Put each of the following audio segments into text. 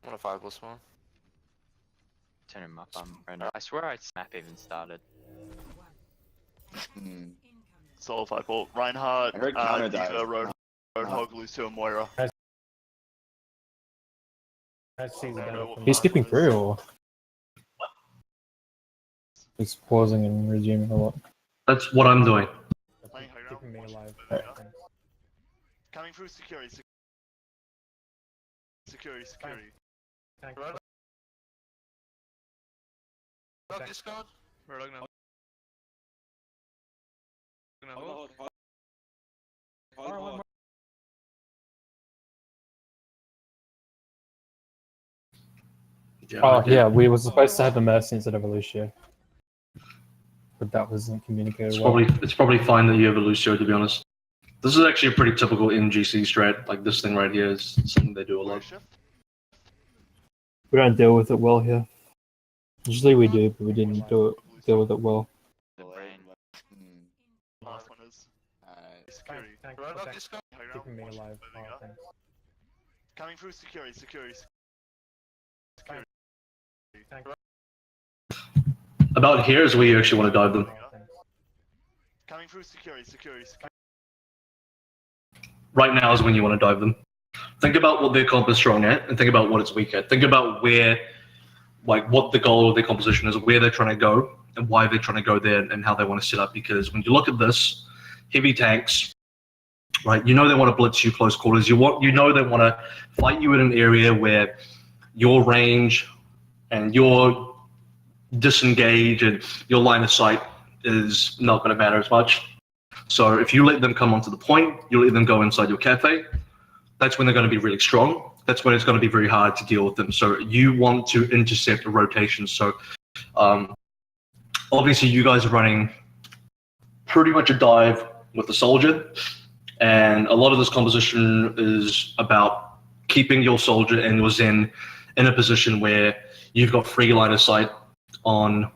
I'm on a 5+1. Turn him up, Brenda. I swear I snap even started. Solo 5 volt. Reinhardt, I heard counter dive. Roadhog, Lucio, and Moira. He's skipping through, or he's pausing and resuming a lot. That's what I'm doing. Playing high ground. Keeping me alive. Coming through security. Security. Roadhog Discord. Roadhog now. Oh yeah, we were supposed to have a Mercy instead of a Lucio, but that wasn't communicated well. It's probably fine that you have a Lucio, to be honest. This is actually a pretty typical MGC strat. Like this thing right here is something they do a lot. We don't deal with it well here. Usually we do, but we didn't deal with it well. The brain. Last one is security. Roadhog Discord. Keeping me alive. Coming through security. About here is where you actually want to dive them. Coming through security. Right now is when you want to dive them. Think about what their comp is strong at, and think about what it's weak at. Think about where, like, what the goal of their composition is, where they're trying to go, and why they're trying to go there, and how they want to set up. Because when you look at this, heavy tanks, right? You know they want to blitz you close quarters. You know they want to fight you in an area where your range and your disengage and your line of sight is not going to matter as much. So if you let them come onto the point, you let them go inside your cafe, that's when they're going to be really strong. That's when it's going to be very hard to deal with them. So you want to intercept a rotation. So obviously you guys are running pretty much a dive with the soldier, and a lot of this composition is about keeping your soldier and your Zen in a position where you've got free line of sight on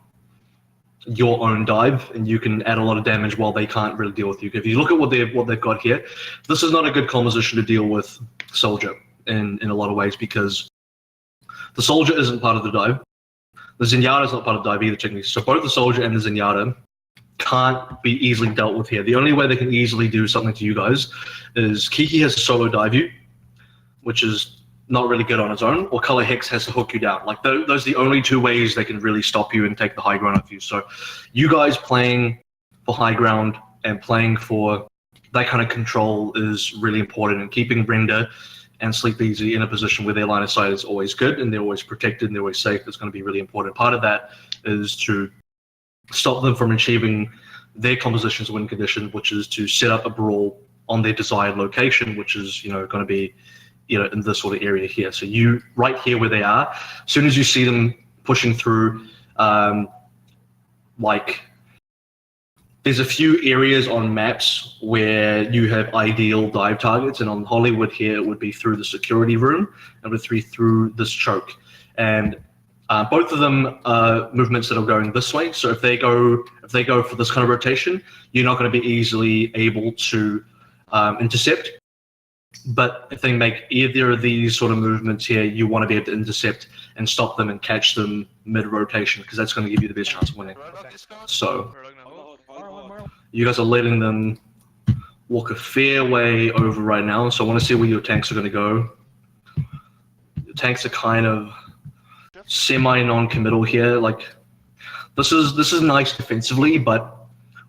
your own dive, and you can add a lot of damage while they can't really deal with you. If you look at what they've got here, this is not a good composition to deal with soldier in a lot of ways, because the soldier isn't part of the dive. The Zenyatta is not part of the dive either, technically. So both the soldier and the Zenyatta can't be easily dealt with here. The only way they can easily do something to you guys is Kiki has to solo dive you, which is not really good on its own, or Color Hex has to hook you down. Like those are the only two ways they can really stop you and take the high ground off you. So you guys playing for high ground and playing for that kind of control is really important, and keeping Brenda and Sleep Easy in a position where their line of sight is always good and they're always protected and they're always safe is going to be really important. Part of that is to stop them from achieving their composition's win condition, which is to set up a brawl on their desired location, which is, going to be, in this sort of area here. So you, right here where they are, as soon as you see them pushing through, there's a few areas on maps where you have ideal dive targets, and on Hollywood here it would be through the security room and would be through this choke. And both of them are movements that are going this way. So if they go for this kind of rotation, you're not going to be easily able to intercept. But if they make either of these sort of movements here, you want to be able to intercept and stop them and catch them mid-rotation, because that's going to give you the best chance of winning. So you guys are letting them walk a fair way over right now. So I want to see where your tanks are going to go. Your tanks are kind of semi-non-committal here. Like this is nice defensively, but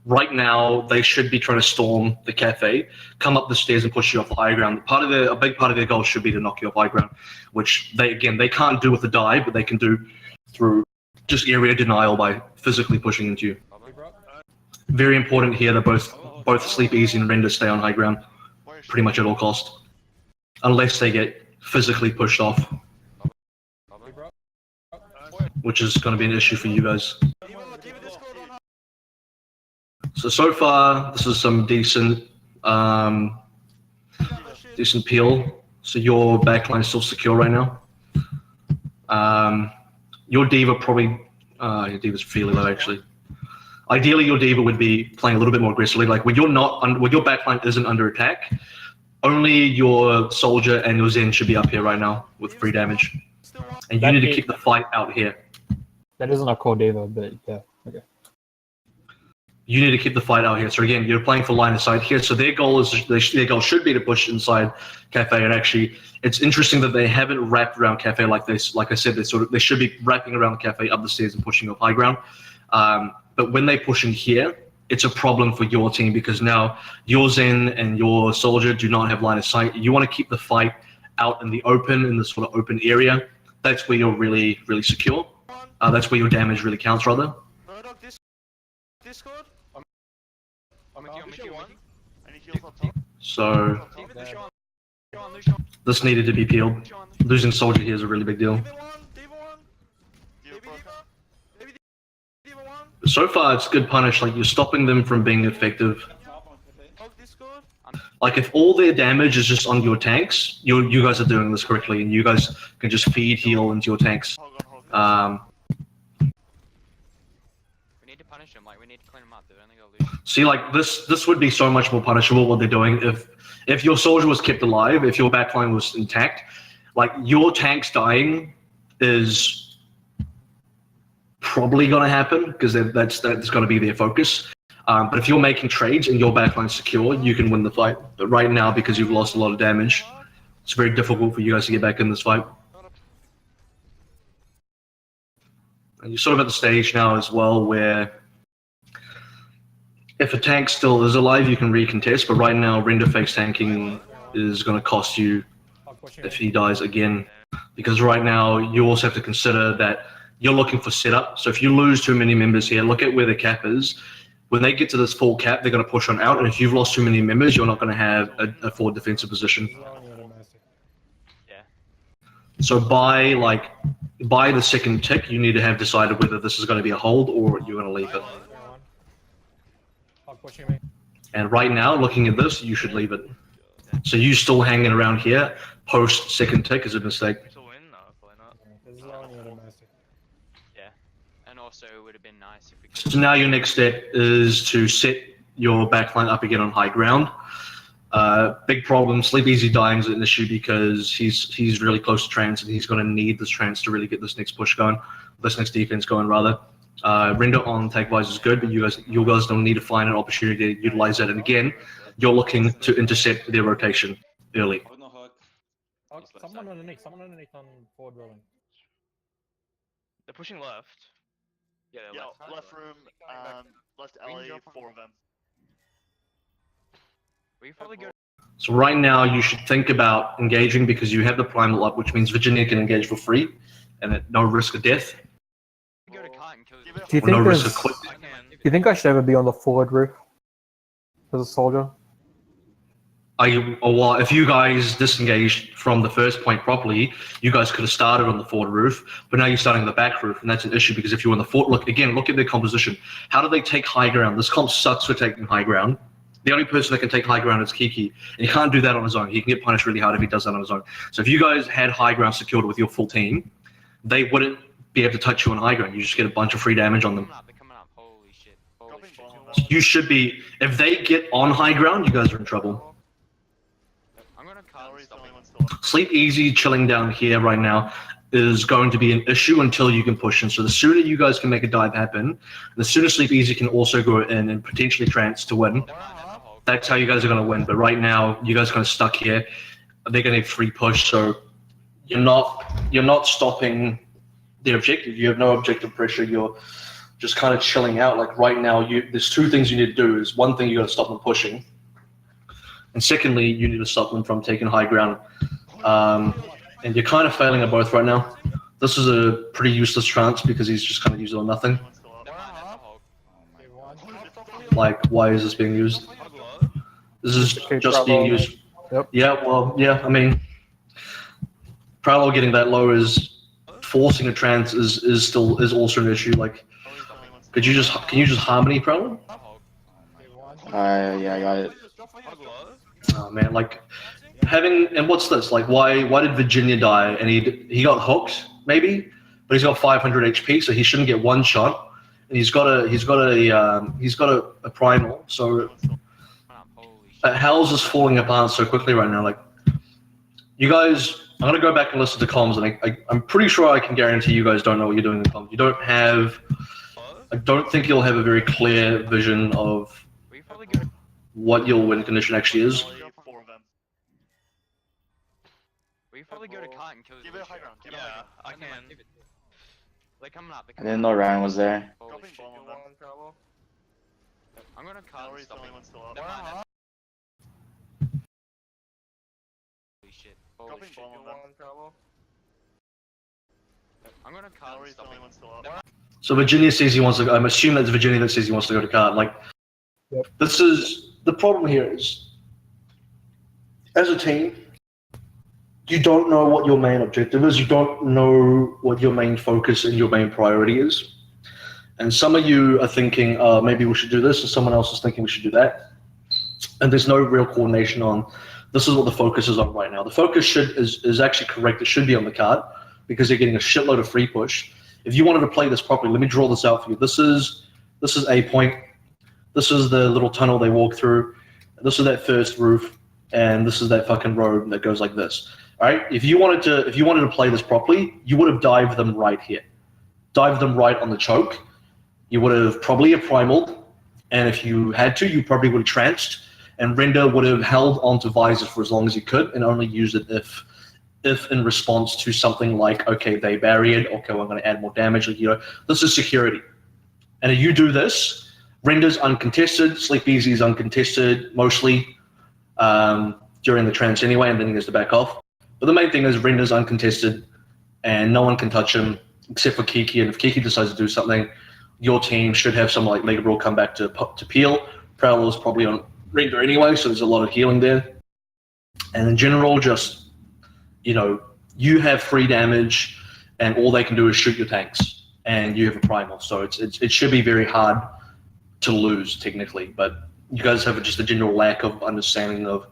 right now they should be trying to storm the cafe, come up the stairs and push you off the high ground. A big part of their goal should be to knock you off high ground, which they can't do with the dive, but they can do through just area denial by physically pushing into you. Very important here that both Sleep Easy and Render stay on high ground pretty much at all cost, unless they get physically pushed off, which is going to be an issue for you guys. So far, this is some decent peel. So your backline is still secure right now. Your D.Va probably, your D.Va's fairly low actually. Ideally, your D.Va would be playing a little bit more aggressively. Like when your backline isn't under attack, only your soldier and your Zen should be up here right now with free damage. And you need to keep the fight out here. That isn't a core diva, but yeah. Okay. You need to keep the fight out here. So again, you're playing for line of sight here. So their goal should be to push inside Cafe. And actually, it's interesting that they haven't wrapped around Cafe like this. Like I said, they should be wrapping around the Cafe up the stairs and pushing up high ground. But when they push in here, it's a problem for your team because now your Zen and your Soldier do not have line of sight. You want to keep the fight out in the open, in the sort of open area. That's where you're really, really secure. That's where your damage really counts, rather. Discord? I'm with you. Any heals up top? So this needed to be peeled. Losing Soldier here is a really big deal. So far, it's good punish. Like you're stopping them from being effective. Like if all their damage is just on your tanks, you guys are doing this correctly, and you guys can just feed heal into your tanks. We need to punish them. Like we need to clean them up. They're only gonna lose. See, like this would be so much more punishable what they're doing if your Soldier was kept alive, if your backline was intact. Like your tanks dying is probably gonna happen because that's gonna be their focus. But if you're making trades and your backline's secure, you can win the fight. But right now, because you've lost a lot of damage, it's very difficult for you guys to get back in this fight. And you're sort of at the stage now as well where if a tank still is alive, you can recontest. But right now, render fakes tanking is going to cost you if he dies again. Because right now, you also have to consider that you're looking for setup. So if you lose too many members here, look at where the cap is. When they get to this full cap, they're going to push on out. And if you've lost too many members, you're not going to have a forward defensive position. Yeah. So by the second tick, you need to have decided whether this is going to be a hold or you're going to leave it. And right now, looking at this, you should leave it. So you still hanging around here post second tick is a mistake. Yeah. And also, it would have been nice if we could. So now your next step is to set your backline up again on high ground. Big problem. Sleep Easy dying is an issue because he's really close to trance and he's going to need this trance to really get this next push going, this next defense going rather. Render on Tag Wise is good, but you guys don't need to find an opportunity to utilize that. And again, you're looking to intercept their rotation early. Someone underneath on forward rolling. They're pushing left. Yeah, they're Yeah, left room, left alley, 4 of them. We probably go. So right now you should think about engaging because you have the primal up, which means Virginia can engage for free and at no risk of death. Go to kite and kill. Do you Or no think risk of quit. do you think I should ever be on the forward roof as a soldier? Well, if you guys disengaged from the first point properly, you guys could have started on the forward roof, but now you're starting on the back roof, and that's an issue because if you're on the forward, look at their composition. How do they take high ground? This comp sucks for taking high ground. The only person that can take high ground is Kiki, and he can't do that on his own. He can get punished really hard if he does that on his own. So if you guys had high ground secured with your full team, they wouldn't be able to touch you on high ground. You just get a bunch of free damage on them. They're coming up. Holy shit. Holy shit. So you should be, if they get on high ground, you guys are in trouble. I'm gonna cut and stop it. Sleep Easy chilling down here right now is going to be an issue until you can push in. So the sooner you guys can make a dive happen, the sooner Sleep Easy can also go in and potentially trance to win. That's how you guys are going to win. But right now, you guys are kind of stuck here. They're going to need free push, so you're not stopping their objective. You have no objective pressure. You're just kind of chilling out. Like right now, there's 2 things you need to do. Is one thing you got to stop them pushing, and secondly, you need to stop them from taking high ground. And you're kind of failing at both right now. This is a pretty useless trance because he's just kind of using on nothing. Like, why is this being used? This is just being used. Yep. Yeah, well, yeah, I mean, parallel getting that low is forcing a trance is also an issue. Like, can you just harmony parallel? Yeah, I got it. Oh man, like and what's this? Like, why did Virginia die? And he got hooked maybe, but he's got 500 HP, so he shouldn't get one shot. And he's got a primal, so Hell's is falling apart so quickly right now. Like, You guys, I'm gonna go back and listen to comms, and I'm pretty sure I can guarantee you guys don't know what you're doing in comms. You don't have. I don't think you'll have a very clear vision of We probably go. what your win condition actually is. LA, 4 of them. We probably go to cart and kill. Give it a high ground. Give it a high Yeah, ground. I can. They're coming up. I didn't know Ryan was there. Holy Dropping shit. bomb on them. I'm gonna cart and Mallory's the stop only him. one still up. Never mind. Holy shit. Holy Dropping shit. bomb on them. I'm gonna cart and Mallory's the stop only him. one still up. Never mind. So Virginia says he wants to. I'm assuming that's Virginia that says he wants to go to card. Like, Yep. this is the problem here is, as a team, you don't know what your main objective is. You don't know what your main focus and your main priority is. And some of you are thinking, maybe we should do this, and someone else is thinking we should do that. And there's no real coordination on. This is what the focus is on right now. The focus is actually correct. It should be on the card because they're getting a shitload of free push. If you wanted to play this properly, let me draw this out for you. This is a point. This is the little tunnel they walk through. This is that first roof, and this is that fucking road that goes like this. All right. If you wanted to play this properly, you would have dived them right here, dived them right on the choke. You would have probably a primal, and if you had to, you probably would have tranced. And Render would have held onto Visor for as long as he could, and only used it if in response to something like, okay, they barriered, okay, well, I'm going to add more damage. Like, this is security. And if you do this, Render's uncontested, Sleep Easy is uncontested, mostly during the trance anyway, and then he has to back off. But the main thing is Render's uncontested, and no one can touch him except for Kiki. And if Kiki decides to do something, your team should have someone like Mega Brawl come back to peel. Prowler's probably on Render anyway, so there's a lot of healing there. And in general, just you have free damage, and all they can do is shoot your tanks, and you have a primal. So it should be very hard to lose technically, but you guys have just a general lack of understanding of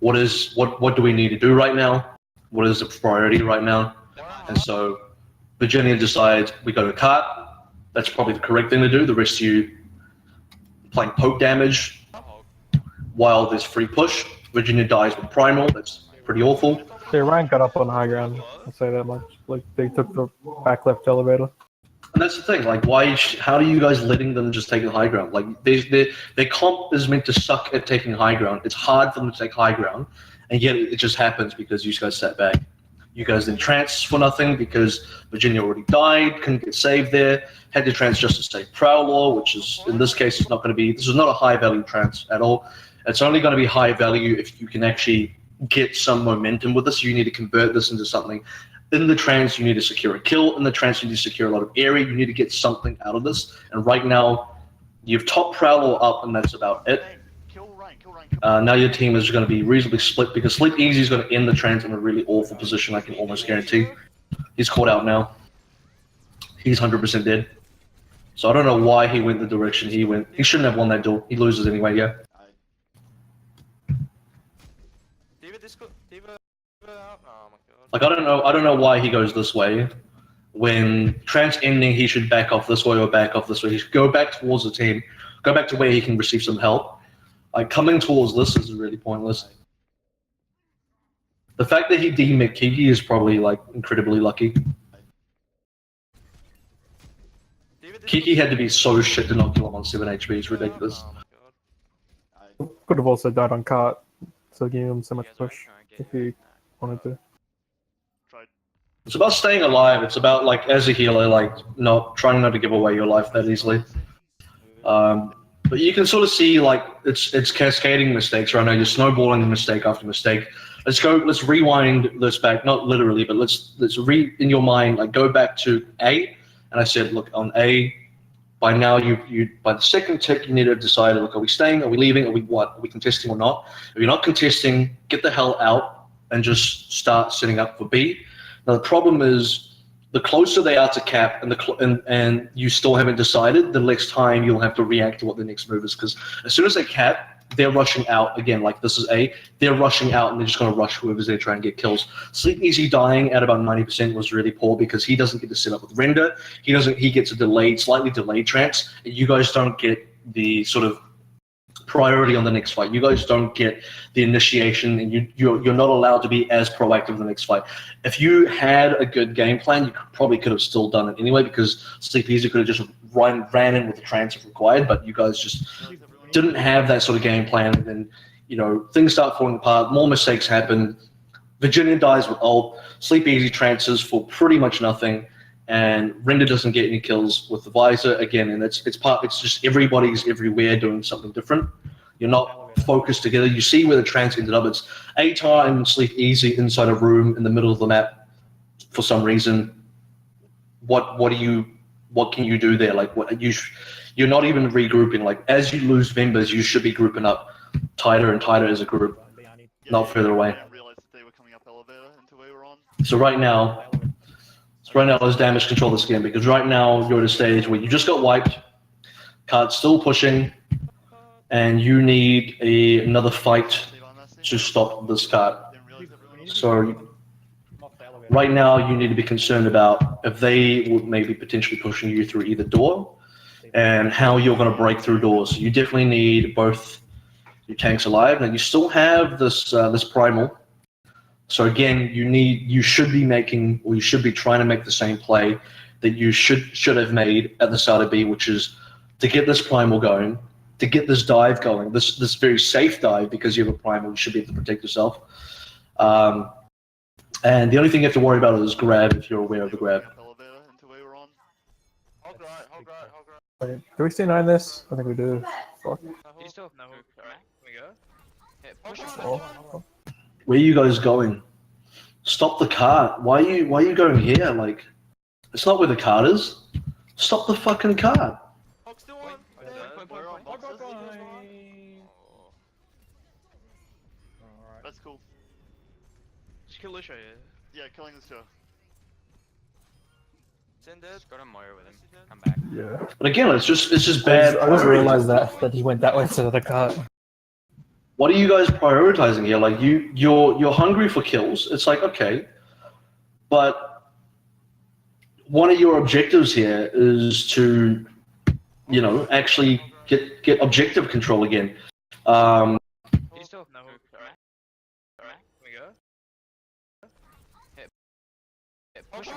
what do we need to do right now, what is the priority right now, and so Virginia decides we go to cart. That's probably the correct thing to do. The rest of you playing poke damage while there's free push. Virginia dies with primal. That's pretty awful. Yeah, Ryan got up on high ground. I'll say that much. Like, they took the back left elevator. And that's the thing. Like, how are you guys letting them just take the high ground? Like, their comp is meant to suck at taking high ground. It's hard for them to take high ground, and yet it just happens because you guys sat back. You guys then trance for nothing because Virginia already died, couldn't get saved there, had to trance just to save Prowler, which is, in this case, is not going to be, this is not a high value trance at all. It's only going to be high value if you can actually get some momentum with this. You need to convert this into something. In the trance, you need to secure a kill. In the trance, you need to secure a lot of area. You need to get something out of this. And right now, you've top Prowler up, and that's about it. Kill Ryan. Now your team is going to be reasonably split because Sleep Easy is going to end the trance in a really awful position, I can almost guarantee. He's caught out now. He's 100% dead. So I don't know why he went the direction he went. He shouldn't have won that duel. He loses anyway, yeah. Like, I don't know why he goes this way. When trance ending, he should back off this way or back off this way. He should go back towards the team, go back to where he can receive some help. Like, coming towards this is really pointless. The fact that he deemed Kiki is probably, like, incredibly lucky. Kiki had to be so shit to not kill him on 7 HP. It's ridiculous. Could have also died on cart, so giving him so much push if he wanted to. It's about staying alive. It's about, like, as a healer, like, trying not to give away your life that easily. But you can sort of see, like, it's cascading mistakes right now. You're snowballing mistake after mistake. Let's rewind this back, not literally, but let's in your mind, like, go back to A. And I said, look, on A, by now by the second tick, you need to decide, look, are we staying? Are we leaving? Are we contesting or not? If you're not contesting, get the hell out and just start setting up for B. Now the problem is, the closer they are to cap, and you still haven't decided, the next time you'll have to react to what the next move is. Because as soon as they cap, they're rushing out again. Like, this is A. They're rushing out, and they're just going to rush whoever's there, try and get kills. Sleep Easy dying at about 90% was really poor because he doesn't get to set up with Render. He gets a slightly delayed trance, and you guys don't get the sort of priority on the next fight. You guys don't get the initiation, and you're not allowed to be as proactive in the next fight. If you had a good game plan, you probably could have still done it anyway, because Sleep Easy could have just ran in with the trance if required, but you guys just didn't have that sort of game plan, and then, you know, things start falling apart, more mistakes happen. Virginia dies with ult, Sleep Easy trances for pretty much nothing, and Render doesn't get any kills with the visor again, and it's just everybody's everywhere doing something different. You're not focused together. You see where the trance ended up. It's ATAR and Sleep Easy inside a room in the middle of the map for some reason. What can you do there? Like, you're not even regrouping. Like, as you lose members, you should be grouping up tighter and tighter as a group, not further away. So right now, let's damage control this game, because right now you're at a stage where you just got wiped, card's still pushing, and you need another fight to stop this card. So right now you need to be concerned about if they would maybe potentially pushing you through either door, and how you're going to break through doors. You definitely need both your tanks alive, and you still have this primal. So again, you should be making, or you should be trying to make the same play that you should have made at the start of B, which is to get this primal going, to get this dive going, this very safe dive, because you have a primal, you should be able to protect yourself. And the only thing you have to worry about is grab, if you're aware of the grab. Wait, do we C9 this? I think we do. Fuck. You still no. Alright, we go. Yeah, push Oh. Where are you guys going? Stop the cart. Why are you going here? Like, it's not where the cart is. Stop the fucking cart. That's cool. Just kill Lucio, yeah. Yeah, killing this show. Just go to Moira with him. Come back. Yeah. But again, it's just bad. I just realized that he went that way instead of the cart. What are you guys prioritizing here? Like, you're hungry for kills. It's like, okay, but one of your objectives here is to, you know, actually get objective control again. You still no. Alright, we go. Yeah, push.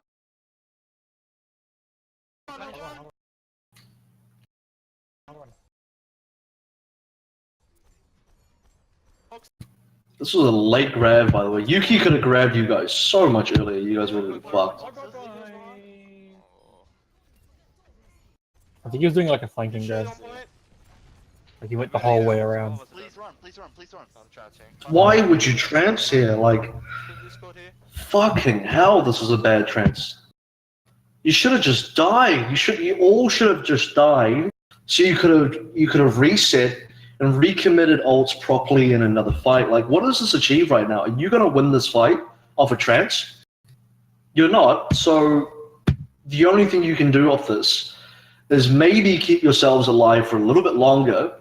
This was a late grab, by the way. Yuki could have grabbed you guys so much earlier. You guys would have been fucked. I think he was doing like a flanking grab. Like he went the whole way around. Please run, please run, please run. Why would you trance here? Like, fucking hell, this was a bad trance. You should have just died. You all should have just died. So you could have reset and recommitted ults properly in another fight. Like, what does this achieve right now? Are you gonna win this fight off a trance? You're not. So the only thing you can do off this is maybe keep yourselves alive for a little bit longer,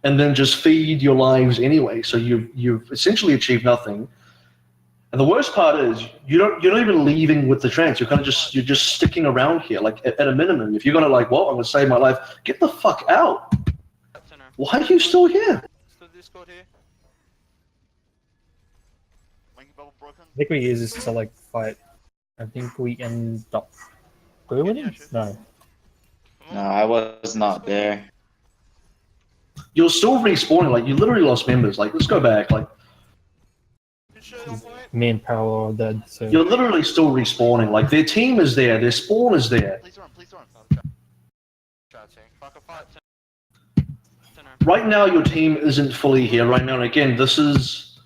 and then just feed your lives anyway. So you've essentially achieved nothing. And the worst part is you're not even leaving with the trance. You're just sticking around here. Like, at a minimum, if you're gonna like, well, I'm gonna save my life, get the fuck out. Why are you still here? I think we use this to like fight. I think we end up. Were we winning? No. No, I was not there. You're still respawning. Like, you literally lost members. Like, let's go back. Like, Me and Power are dead. So you're literally still respawning. Like, their team is there. Their spawn is there. Please run, please run. Right now, your team isn't fully here right now. And again, this is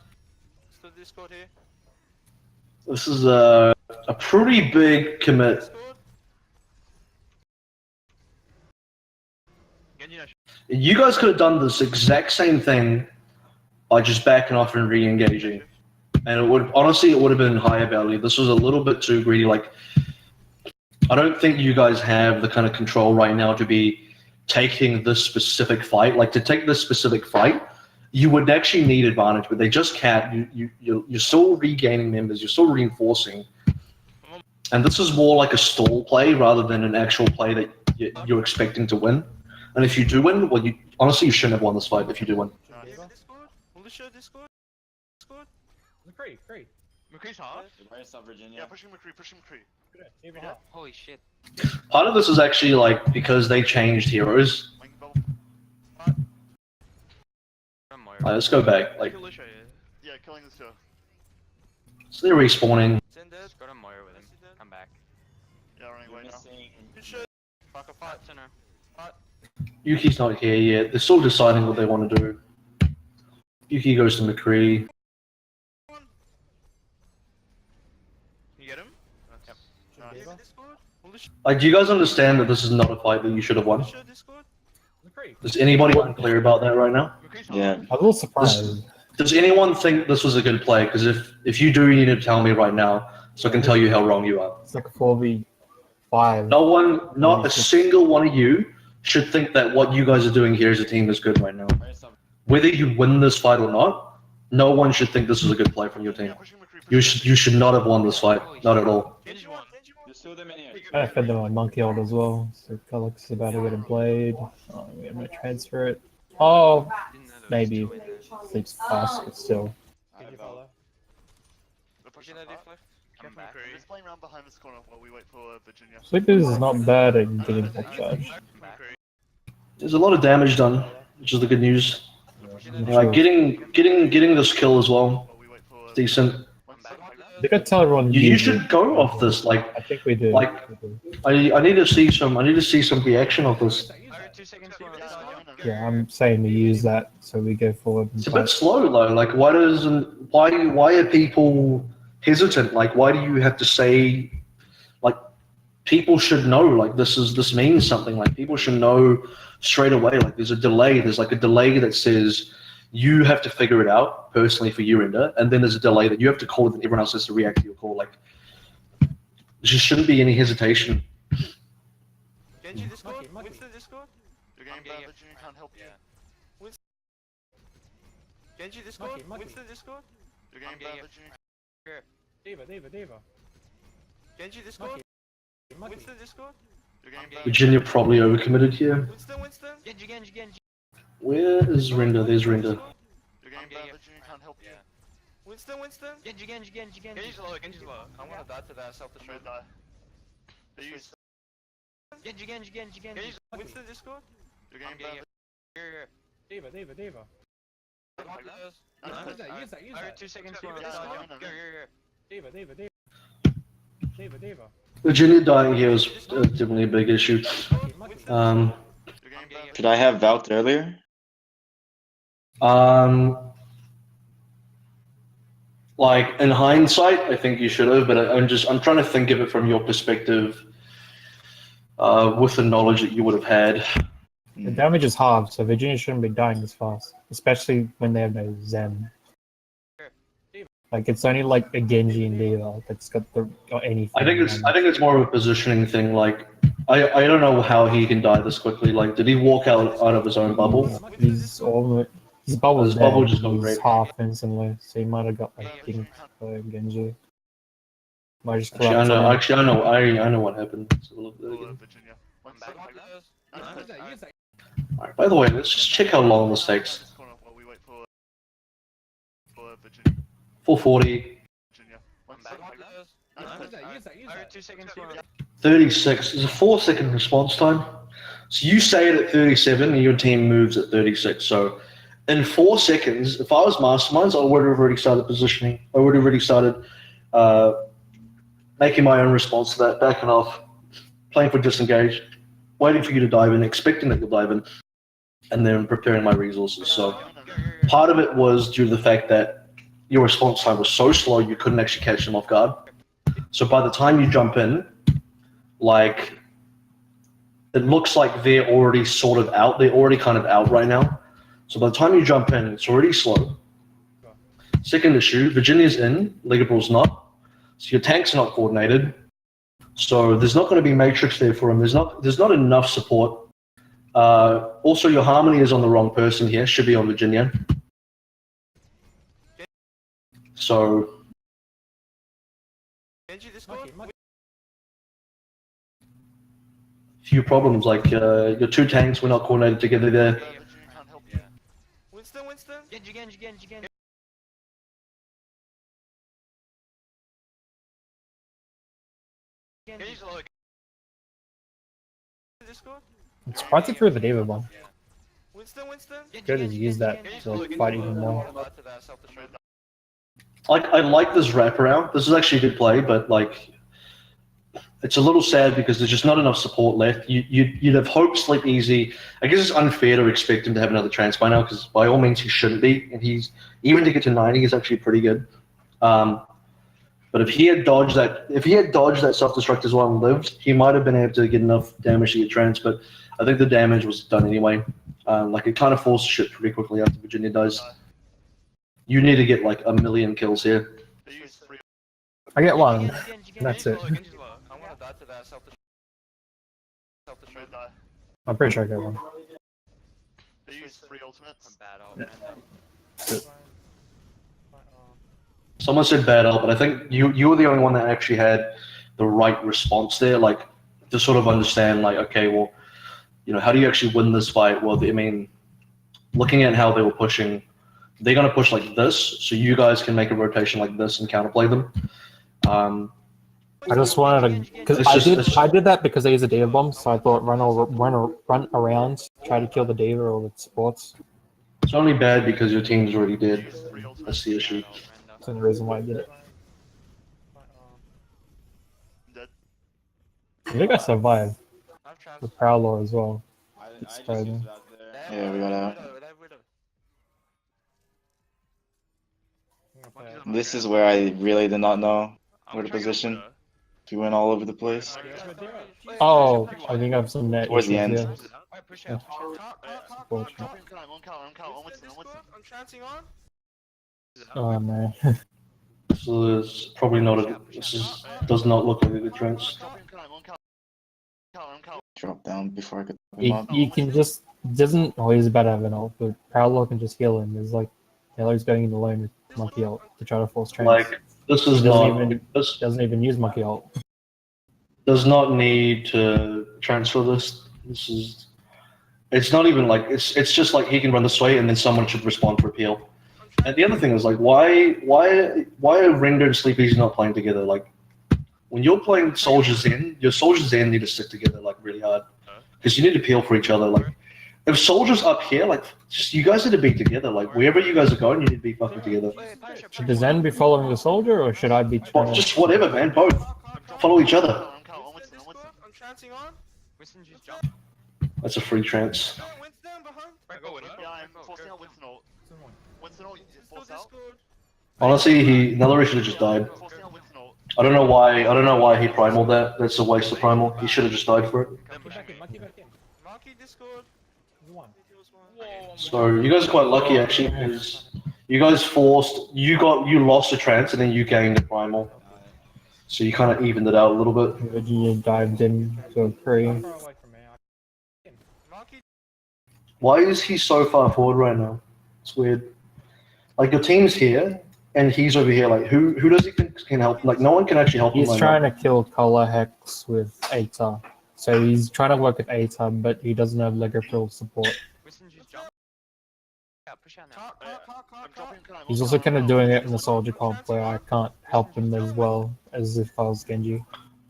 a pretty big commit. You guys could have done this exact same thing by just backing off and re-engaging, and it would have been higher value. This was a little bit too greedy. Like, I don't think you guys have the kind of control right now to be taking this specific fight. Like, to take this specific fight, you would actually need advantage, but they just can't. You're still regaining members. You're still reinforcing, and this is more like a stall play rather than an actual play that you're expecting to win. And if you do win, well, you honestly you shouldn't have won this fight if you do win. Discord? Militia, Discord? Discord? Great. McCree's half. Where's up, Virginia? Yeah, pushing McCree, pushing McCree. Holy shit. Part of this is actually like because they changed heroes. Wing bubble. Like, let's go back. Like, Kill Lucio, yeah. Yeah, killing this two. so they're respawning. Just go to Moira with him. Come back. Yeah, running away now. Good shit. Fuck a fight. Center. Yuki's not here yet. They're still deciding what they want to do. Yuki goes to McCree. You get him? Yep. Nice. Discord? Militia, Like, do you guys understand that this is not a fight that you should have won? Discord? Is anybody unclear about that right now? McCree's half. Yeah. I'm a little surprised. Does anyone think this was a good play? Because if you do, you need to tell me right now so I can tell you how wrong you are. It's like a 4v5. No one, not a single one of you, should think that what you guys are doing here as a team is good right now. Where's up? Whether you win this fight or not, no one should think this is a good play from your team. Yeah, pushing McCree. You should not have won this fight, not at all. Genji one. There's two of them in here. I fed them on monkey ult as well, so Felix is about to get a blade. Oh, I'm gonna transfer it. Oh, Didn't know there was maybe. two in there. Sleeps fast, but still. They're pushing Virginia far. diff left. Come back. McCree. Just playing around behind this corner while we wait for Virginia. Sleepers is not bad at getting full charge. McCree. There's a lot of damage done, which is the good news. Like getting this kill as well, While we wait for decent. They gotta tell everyone. You should go off this. Like I think we do. Like- I need to see some reaction of this. Alright, 2 seconds more. Yeah, I'm saying we use that so we go forward. And It's a bit fight. slow though. Like why are people hesitant? Like why do you have to say like people should know like this means something. Like people should know straight away. Like there's a delay. There's like a delay that says you have to figure it out personally for you, Ender, and then there's a delay that you have to call it and everyone else has to react to your call. Like there just shouldn't be any hesitation. Genji Discord? Winston Discord? You're getting bad, Virginia can't help you. Genji Discord? Winston Discord? You're getting bad, Virginia. Diva. Genji Discord? Winston Discord? You're getting bad. Virginia probably overcommitted here. Winston? Genji. Where is Render? There's Render. You're getting bad, Virginia can't help you. Winston? Genji. Genji's low, Genji's low. I wanna die to that self-destruct. Should die. They use. Genji. Genji's Winston Discord? You're getting bad. Here. Diva. Nice. Alright, 2 seconds more. Yeah, I know. Here. Diva. Virginia dying here is definitely a big issue. You're getting bad. Should I have Valked earlier? Like in hindsight, I think you should have, but I'm trying to think of it from your perspective, with the knowledge that you would have had. The damage is halved, so Virginia shouldn't be dying this fast, especially when they have no Zen. Like it's only like a Genji and Diva that's got the or anything. I think it's more of a positioning thing. Like I don't know how he can die this quickly. Like did he walk out of his own bubble? His bubble His bubble just gone he's great. half instantly, so he might have got like pink for Genji. Might just Actually, collapse on him. I know what happened. Let's have a look at that again. Virginia. Alright, by the way, let's just check how long this takes. This corner while we wait for Virginia. 440, Virginia. Alright, 2 seconds more. 36. There's a 4-second response time. So you say it at 37 and your team moves at 36. So in 4 seconds, if I was Masterminds, I would have already started positioning. I would have already started making my own response to that, backing off, playing for disengage, waiting for you to dive in, expecting that you'll dive in, and then preparing my resources. So part of it was due to the fact that your response time was so slow you couldn't actually catch them off guard. So by the time you jump in, like it looks like they're already sort of out. They're already kind of out right now. So by the time you jump in, it's already slow. Second issue, Virginia's in, Ligapool's not. So your tanks are not coordinated. So there's not going to be matrix there for him. There's not enough support. Also, your harmony is on the wrong person here. Should be on Virginia. So few problems. Like your two tanks were not coordinated together there. Virginia can't help you. Winston, Winston. Genji, Genji, Genji, Genji. Genji's low. Discord. I'm surprised he threw the David bomb. Winston, Winston. Could have used that to like fight even more. Like I like this wraparound. This is actually a good play, but like it's a little sad because there's just not enough support left. You'd have hoped Sleep Easy. I guess it's unfair to expect him to have another trance by now because by all means he shouldn't be, and he's even to get to 90 he's actually pretty good. But if he had dodged that self-destruct as well and lived, he might have been able to get enough damage to get trance. But I think the damage was done anyway. Like it kind of forced shit pretty quickly after Virginia dies. You need to get like 1,000,000 kills here. They use 3 I get one. That's it. Genji's low. I want to die to that self-destruct. should die. I'm pretty sure I get one. They use 3 ultimates. Bad ult, man. Someone said bad ult, but I think you were the only one that actually had the right response there, like to sort of understand, like, okay, well, you know, how do you actually win this fight? Well, I mean, looking at how they were pushing, they're going to push like this, so you guys can make a rotation like this and counterplay them. I just wanted to, because I did that because they used a Dava bomb, so I thought run around, try to kill the Dava or with supports. It's only bad because your team's already They dead. use 3 ultimates. That's the issue. That's the only reason why I did it. Dead. I think I survived with Prowler as well. I It's just fine. used that there. Yeah, we got out. This is where I really did not know where to position. We went all over the place. Oh, I think I have some net Towards the issues end. here. Push Yeah. Unfortunate. Drop him, on Winston, on Winston. I'm chancing on. Oh no. So it's probably not a. Does not look like a good trance. Drop him, on Cal. Drop down before I could pick him up. You can just doesn't always better have an ult, but Prowler can just heal him. There's like Taylor's going in alone with Monkey ult to try to force trance. Like this is He doesn't not. even This doesn't even use Monkey ult. does not need to transfer this. This is. It's not even like it's just like he can run this way and then someone should respond for appeal. And the other thing is like why are Render and Sleep Easy not playing together? Like when you're playing Soldiers In, your Soldiers In need to stick together like really hard because you need to peel for each other. Like if Soldiers up here, like just you guys need to be together. Like wherever you guys are going, you need to be fucking together. Should the Zen be following the soldier, or should I be trying Well, to... just whatever, man. Both follow each other. On Winston, on Winston. I'm chancing on. Winston just jumped. That's a free trance. Winston behind. Go, Winnie. Yeah, I'm forcing out Winston ult. Winston ult, force out. Discord. Honestly, Nellary should have just died. Forcing out Winston ult. I don't know why he primaled that. That's a waste of primal. He should have just died for it. Marky Discord. So you guys are quite lucky actually, because you guys you lost a trance and then you gained a primal. So you kind of evened it out a little bit. Virginia dived in to a pre. Marky. Why is he so far forward right now? It's weird. Like your team's here and he's over here. Like who does he think can help? Like no one can actually help him. He's right trying now. to kill Color Hex with Ata. So he's trying to work with Ata, but he doesn't have Legofield support. Winston just jumped. Yeah, push out now. I'm dropping him, He's also kind of doing it in the soldier comp where I can't help him as well as if I was Genji.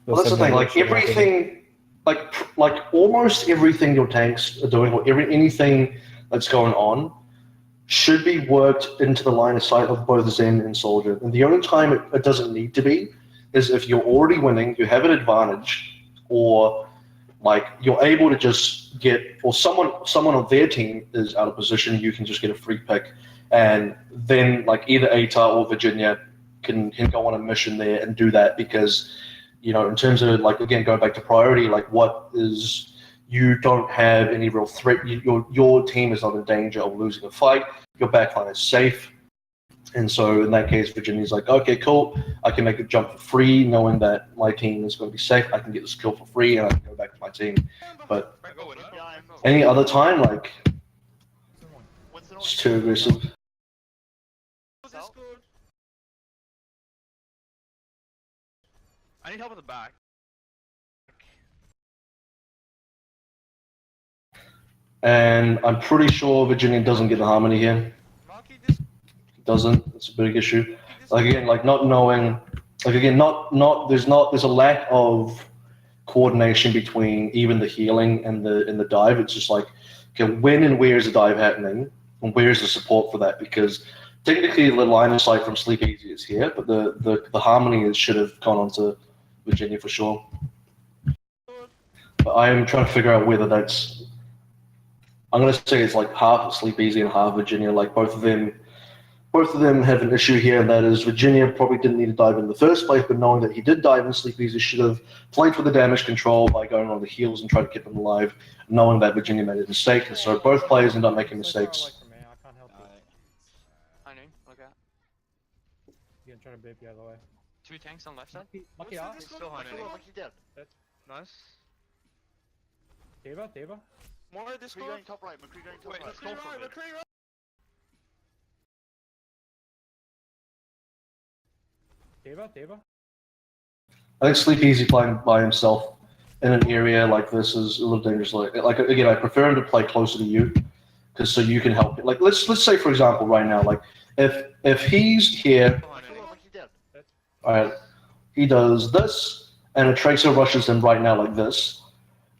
Well, that's the thing. Like everything, like almost everything your tanks are doing, or anything that's going on, should be worked into the line of sight of both Zen and Soldier. And the only time it doesn't need to be is if you're already winning, you have an advantage, or like you're able to just get, or someone on their team is out of position, you can just get a free pick, and then like either Ata or Virginia can go on a mission there and do that, because you know, in terms of like again going back to priority, like what is, you don't have any real threat. Your team is not in danger of losing a fight. Your backline is safe. And so in that case, Virginia's like, okay, cool. I can make a jump for free, knowing that my team is going to be safe. I can get this kill for free, and I can go back to my team. But any other time, like, it's too aggressive. Discord. I need help at the back. And I'm pretty sure Virginia doesn't get the harmony here. Doesn't. It's a big issue. Like again, like not knowing, like again, there's a lack of coordination between even the healing and the dive. It's just like, okay, when and where is the dive happening, and where is the support for that? Because technically the line of sight from Sleep Easy is here, but the harmony should have gone on to Virginia for sure. But I'm trying to figure out whether that's. I'm gonna say it's like half Sleep Easy and half Virginia. Like both of them have an issue here, and that is Virginia probably didn't need to dive in the first place, but knowing that he did dive in Sleep Easy, should have played for the damage control by going on the heals and trying to keep him alive, knowing that Virginia made a mistake. And so both players end up making mistakes. I know, look out. You can try to beep the other way. 2 tanks on left side. Lucky out. He's still hunting. Nice. Diva. More McCree Discord. going top right. McCree going top Wait, right. let's go for it. Diva. I think Sleep Easy playing by himself in an area like this is a little dangerous. Like again, I prefer him to play closer to you, because so you can help. Like let's say for example right now, like if he's here, alright, he does this, and a tracer rushes him right now like this.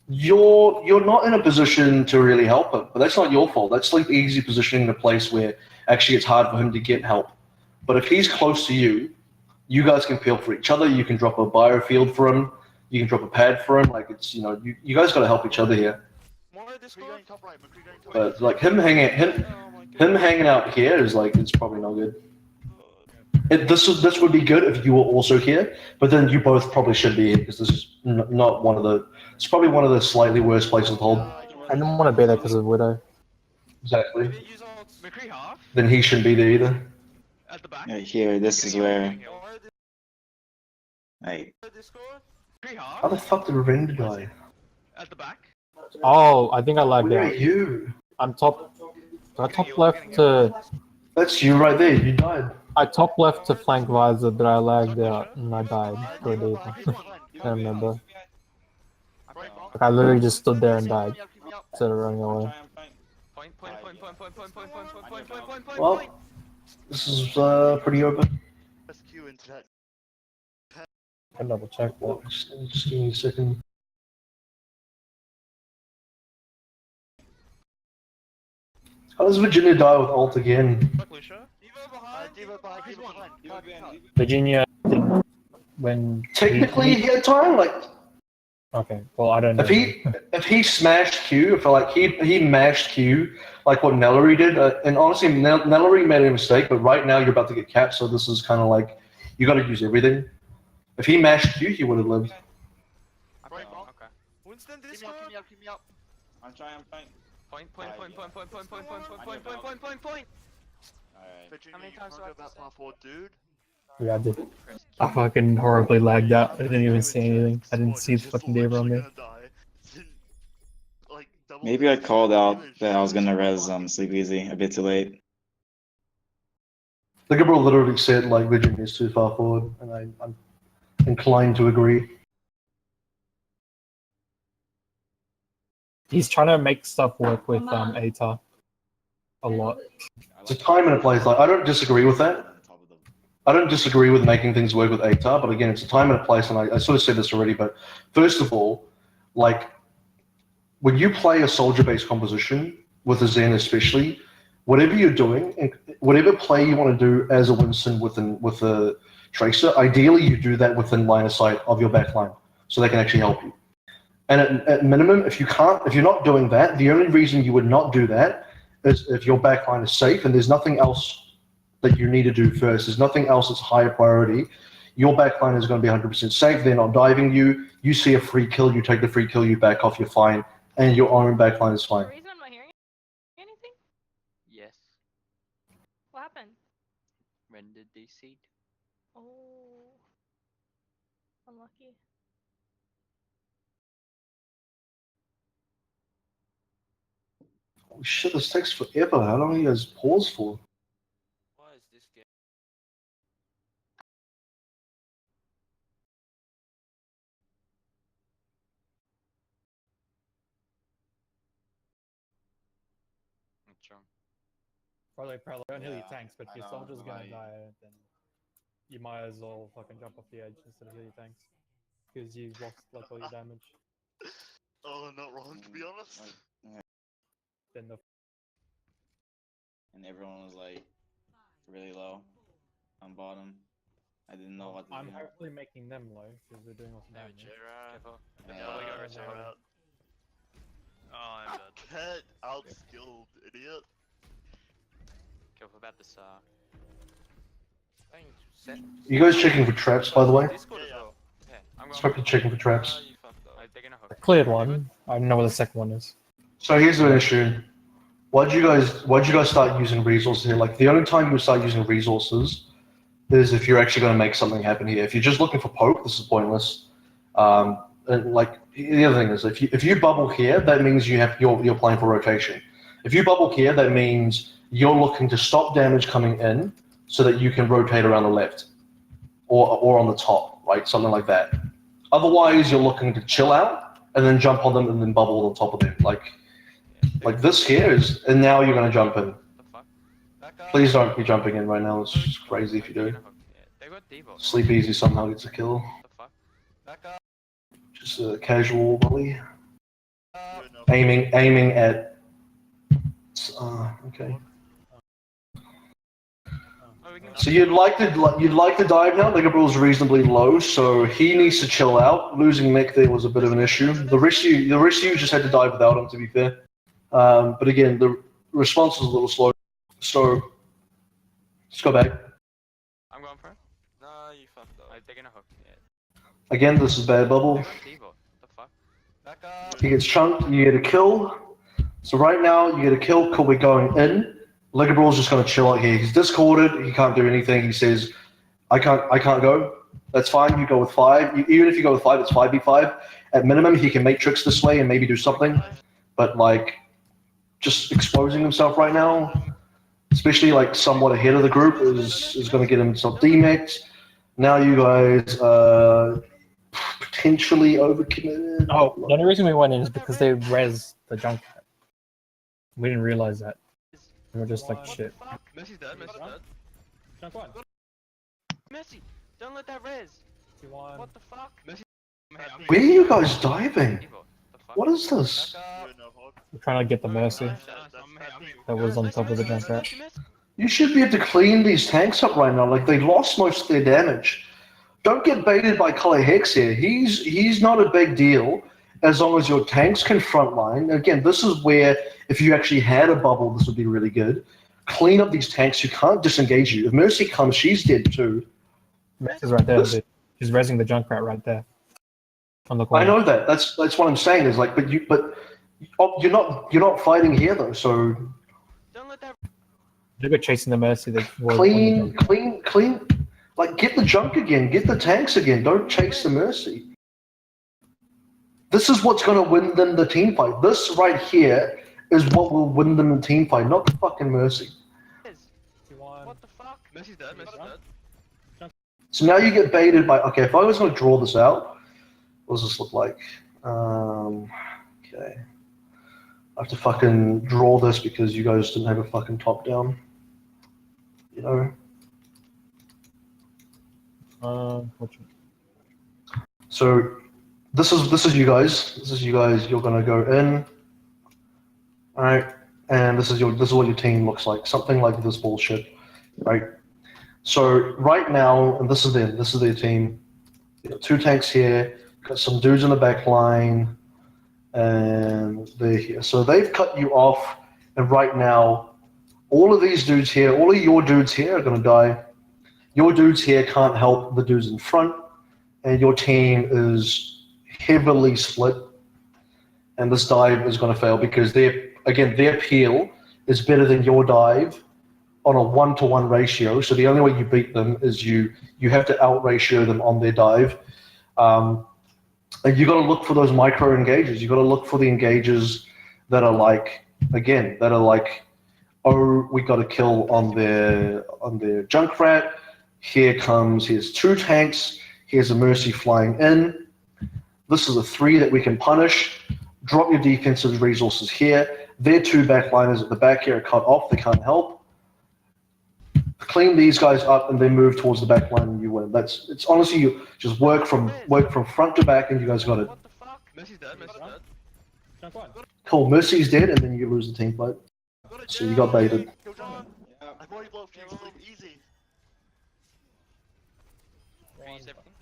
You're not in a position to really help him, but that's not your fault. That's Sleep Easy positioning in a place where actually it's hard for him to get help. But if he's close to you, you guys can peel for each other. You can drop a biofield for him. You can drop a pad for him. Like it's you guys got to help each other here. But like him hanging out here is like it's probably not good. This would be good if you were also here, but then you both probably should be here because this is not one of the. It's probably one of the slightly worse places to hold. I didn't want to be there because of Widow. Exactly. McCree half. Then he shouldn't be there either. At the back. Yeah, here, this is where. Like, McCree half. How the fuck did Revenge die? At the back. Oh, I think I lagged Where are out. you? I'm top. I top left to. That's you right there. You died. I top left to flank visor, but I lagged out and I died for a Diva. Can't remember. Like I literally just stood there and died instead of running away. Point. Well, this is pretty open. I'll double check that. Just give me a second. How does Virginia die with ult again? Virginia, when Technically, he had time. Like, okay, well I don't know. if he smashed Q, if like he mashed Q, like what Nellery did, and honestly, Nellery made a mistake. But right now, you're about to get capped, so this is kind of like you got to use everything. If he mashed Q, he would have lived. Okay. Winston, Discord. Keep me up. I'm trying. Point. Alright. How many times do I have to say? Dude. Yeah, I did. I fucking horribly lagged out. I didn't even see anything. I didn't see the fucking Diva on me. maybe I called out that I was gonna res Sleep Easy a bit too late. The Gabriel literally said like Virginia is too far forward, and I'm inclined to agree. He's trying to make stuff work with ATA a lot. It's a time and a place. Like I don't disagree with that. I don't disagree with making things work with ATA, but again, it's a time and a place, and I sort of said this already. But first of all, like when you play a soldier-based composition with a Zen, especially, whatever you're doing, and whatever play you want to do as a Winston with a Tracer, ideally you do that within line of sight of your backline, so they can actually help you. And at minimum, if you're not doing that, the only reason you would not do that is if your backline is safe and there's nothing else that you need to do first. There's nothing else that's higher priority. Your backline is going to be 100% safe. They're not diving you. You see a free kill, you take the free kill, you back off, you're fine, and your own backline is fine. Reason I'm not hearing anything? Yes. What happened? Rendered DC'd. Oh, unlucky. Oh shit, this takes forever. How long are you guys pause for? Why is this game? Strong. Probably don't heal your Yeah, tanks, but if I your know, soldier's gonna like- die, then you might as well fucking jump off the edge instead of heal your tanks. Because you've lost like all your damage. Oh, not wrong to be honest. Then the And everyone was like really low on bottom. I didn't know what to I'm do. hopefully making them low because they're doing lots of damage. Careful. Yeah. Probably got Yeah, returned. Oh, I'm dead. Cat outskilled, idiot. Careful about the SAR. You guys checking for traps, by the way? Discord as Yeah, yeah. well. Yeah, I'm going. Start checking for traps. You fucked up. They're gonna hook. Cleared one. I don't know where the second one is. So here's the issue. Why'd you guys start using resources here? Like the only time you would start using resources is if you're actually going to make something happen here. If you're just looking for poke, this is pointless. And like the other thing is, if you bubble here, that means you're playing for rotation. If you bubble here, that means you're looking to stop damage coming in so that you can rotate around the left or on the top, right? Something like that. Otherwise, you're looking to chill out and then jump on them and then bubble on top of them. Like this here is, and now you're going to jump in. The fuck? Back up. Please don't be jumping in right now. It's just crazy if you do. They're gonna hook. Yeah, they got Devo. Sleep easy somehow gets a kill. The fuck? Back up. Just a casual volley. Good enough. Aiming at. Okay. Oh, we can So you'd like to dive now. Ligabrul's reasonably low, so he needs to chill out. Losing Nick there was a bit of an issue. The rest of you just had to dive without him, to be fair. But again, the response was a little slow. So let's go back. I'm going for it. No, you fucked up. They're gonna hook. Yeah. Again, this is bad They bubble. got Devo. The fuck? Back up. He gets chunked. You get a kill. So right now you get a kill because we're going in. Ligabrul's just going to chill out here. He's discorded. He can't do anything. He says, I can't go. That's fine. You go with 5. Even if you go with 5, it's 5v5. At minimum, he can make tricks this way and maybe do something. But like, just exposing himself right now, especially like somewhat ahead of the group, is going to get himself demexed. Now you guys potentially overcommitted. Oh, the only reason we went in is because they res the junk. We didn't realize that. We were just like, shit. Messi's dead. Messi's dead. Junk one. Messi, don't let that res. What the fuck? Where are you guys diving? Devo. The fuck? What is this? Back up. Good enough, Hog. We're trying to get the mercy that was on top of the junk rat. You should be able to clean these tanks up right now. Like they lost most of their damage. Don't get baited by Color Hex here. He's not a big deal as long as your tanks can frontline. Again, this is where if you actually had a bubble, this would be really good. Clean up these tanks. You can't disengage you. If Mercy comes, she's dead too. Mercy's right there. Dude. She's resing the junk rat right there. On the corner. I know that. That's what I'm saying. Is like, but you're not fighting here though. So Don't let that. They're good chasing the mercy. They were clean. Like, get the junk again. Get the tanks again. Don't chase the Mercy. This is what's going to win them the team fight. This right here is what will win them the team fight, not the fucking Mercy. What the fuck? Messi's dead. Messi's dead. So now you get baited by... Okay, if I was going to draw this out, what does this look like? Okay. I have to fucking draw this because you guys didn't have a fucking top down. You know? So this is you guys. This is you guys. You're gonna go in. All right, and this is what your team looks like. Something like this bullshit, right? So right now, and this is them. This is their team. You got 2 tanks here. Got some dudes in the back line, and they're here. So they've cut you off, and right now, all of these dudes here, all of your dudes here are gonna die. Your dudes here can't help the dudes in front, and your team is heavily split, and this dive is going to fail because their peel is better than your dive on a 1-to-1 ratio. So the only way you beat them is you have to out ratio them on their dive, and you got to look for those micro engages. You got to look for the engages that are like, oh, we got a kill on their Junkrat. Here's 2 tanks. Here's a Mercy flying in. This is a 3 that we can punish. Drop your defensive resources here. their two backliners at the back here are cut off. They can't help. Clean these guys up and then move towards the back line and you win. It's honestly you just work from front to back and you guys got it. What the fuck? Mercy's dead, Mercy's dead. Jump on. Cool, Mercy's dead and then you lose the team fight. So you got baited. Kill John. Yeah. I've already blown fuse, sleep easy. Freeze everything.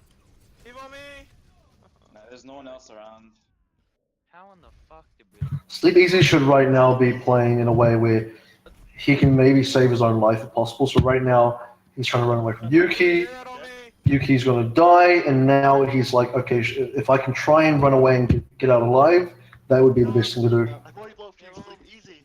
Give on me! Nah, there's no one else around. How in the fuck did we... Sleep Easy should right now be playing in a way where he can maybe save his own life if possible. So right now he's trying to run away from Yuki. Get on me! Yuki's gonna die, and now he's like, okay, if I can try and run away and get out alive, that would be the best thing to do. I've already blown fuse, sleep easy.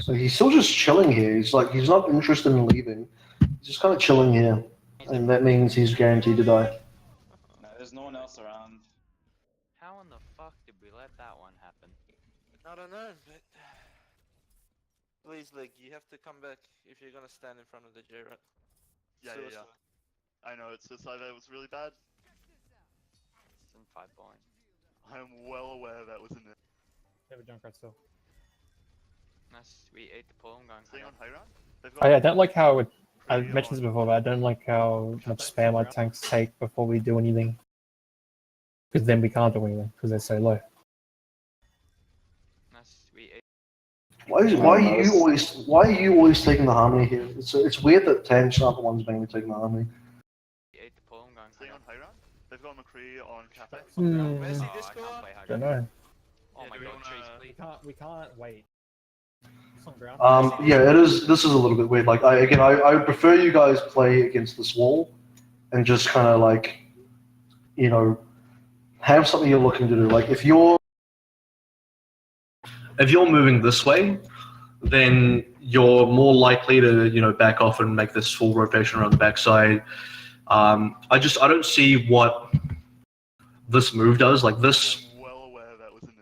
So he's still just chilling here. He's not interested in leaving. He's just kind of chilling here, and that means he's guaranteed to die. Nah, there's no one else around. How in the fuck did we let that one happen? I don't know, but please, like, you have to come back if you're gonna stand in front of the J-Rat. Yeah. I know, it's just either it was really bad. Some 5 point. I'm well aware that was in it. They have a Junkrat still. Nice, we ate the pull, I'm going Staying on high ground? They've Oh yeah, I got don't like how it, I pretty mentioned this on- before, but I don't like how much spam our tanks take before we do anything. Because then we can't do anything, because they're so low. Nice, we ate... Why are you always taking the harmony here? It's weird that tanks aren't the ones mainly taking the harmony. We ate the pull, I'm going Staying on high ground? They've got McCree on Cafe. Where's he Oh, I Discord? can't play high Don't ground. know. Oh Yeah, my do we god, wanna- trees, please. We can't wait. It's on ground. Yeah, it is. This is a little bit weird. Like, I would prefer you guys play against this wall, and just kind of like, you know, have something you're looking to do. Like, if you're moving this way, then you're more likely to, you know, back off and make this full rotation around the backside. I don't see what this move does. Like this. I'm well aware that was in it.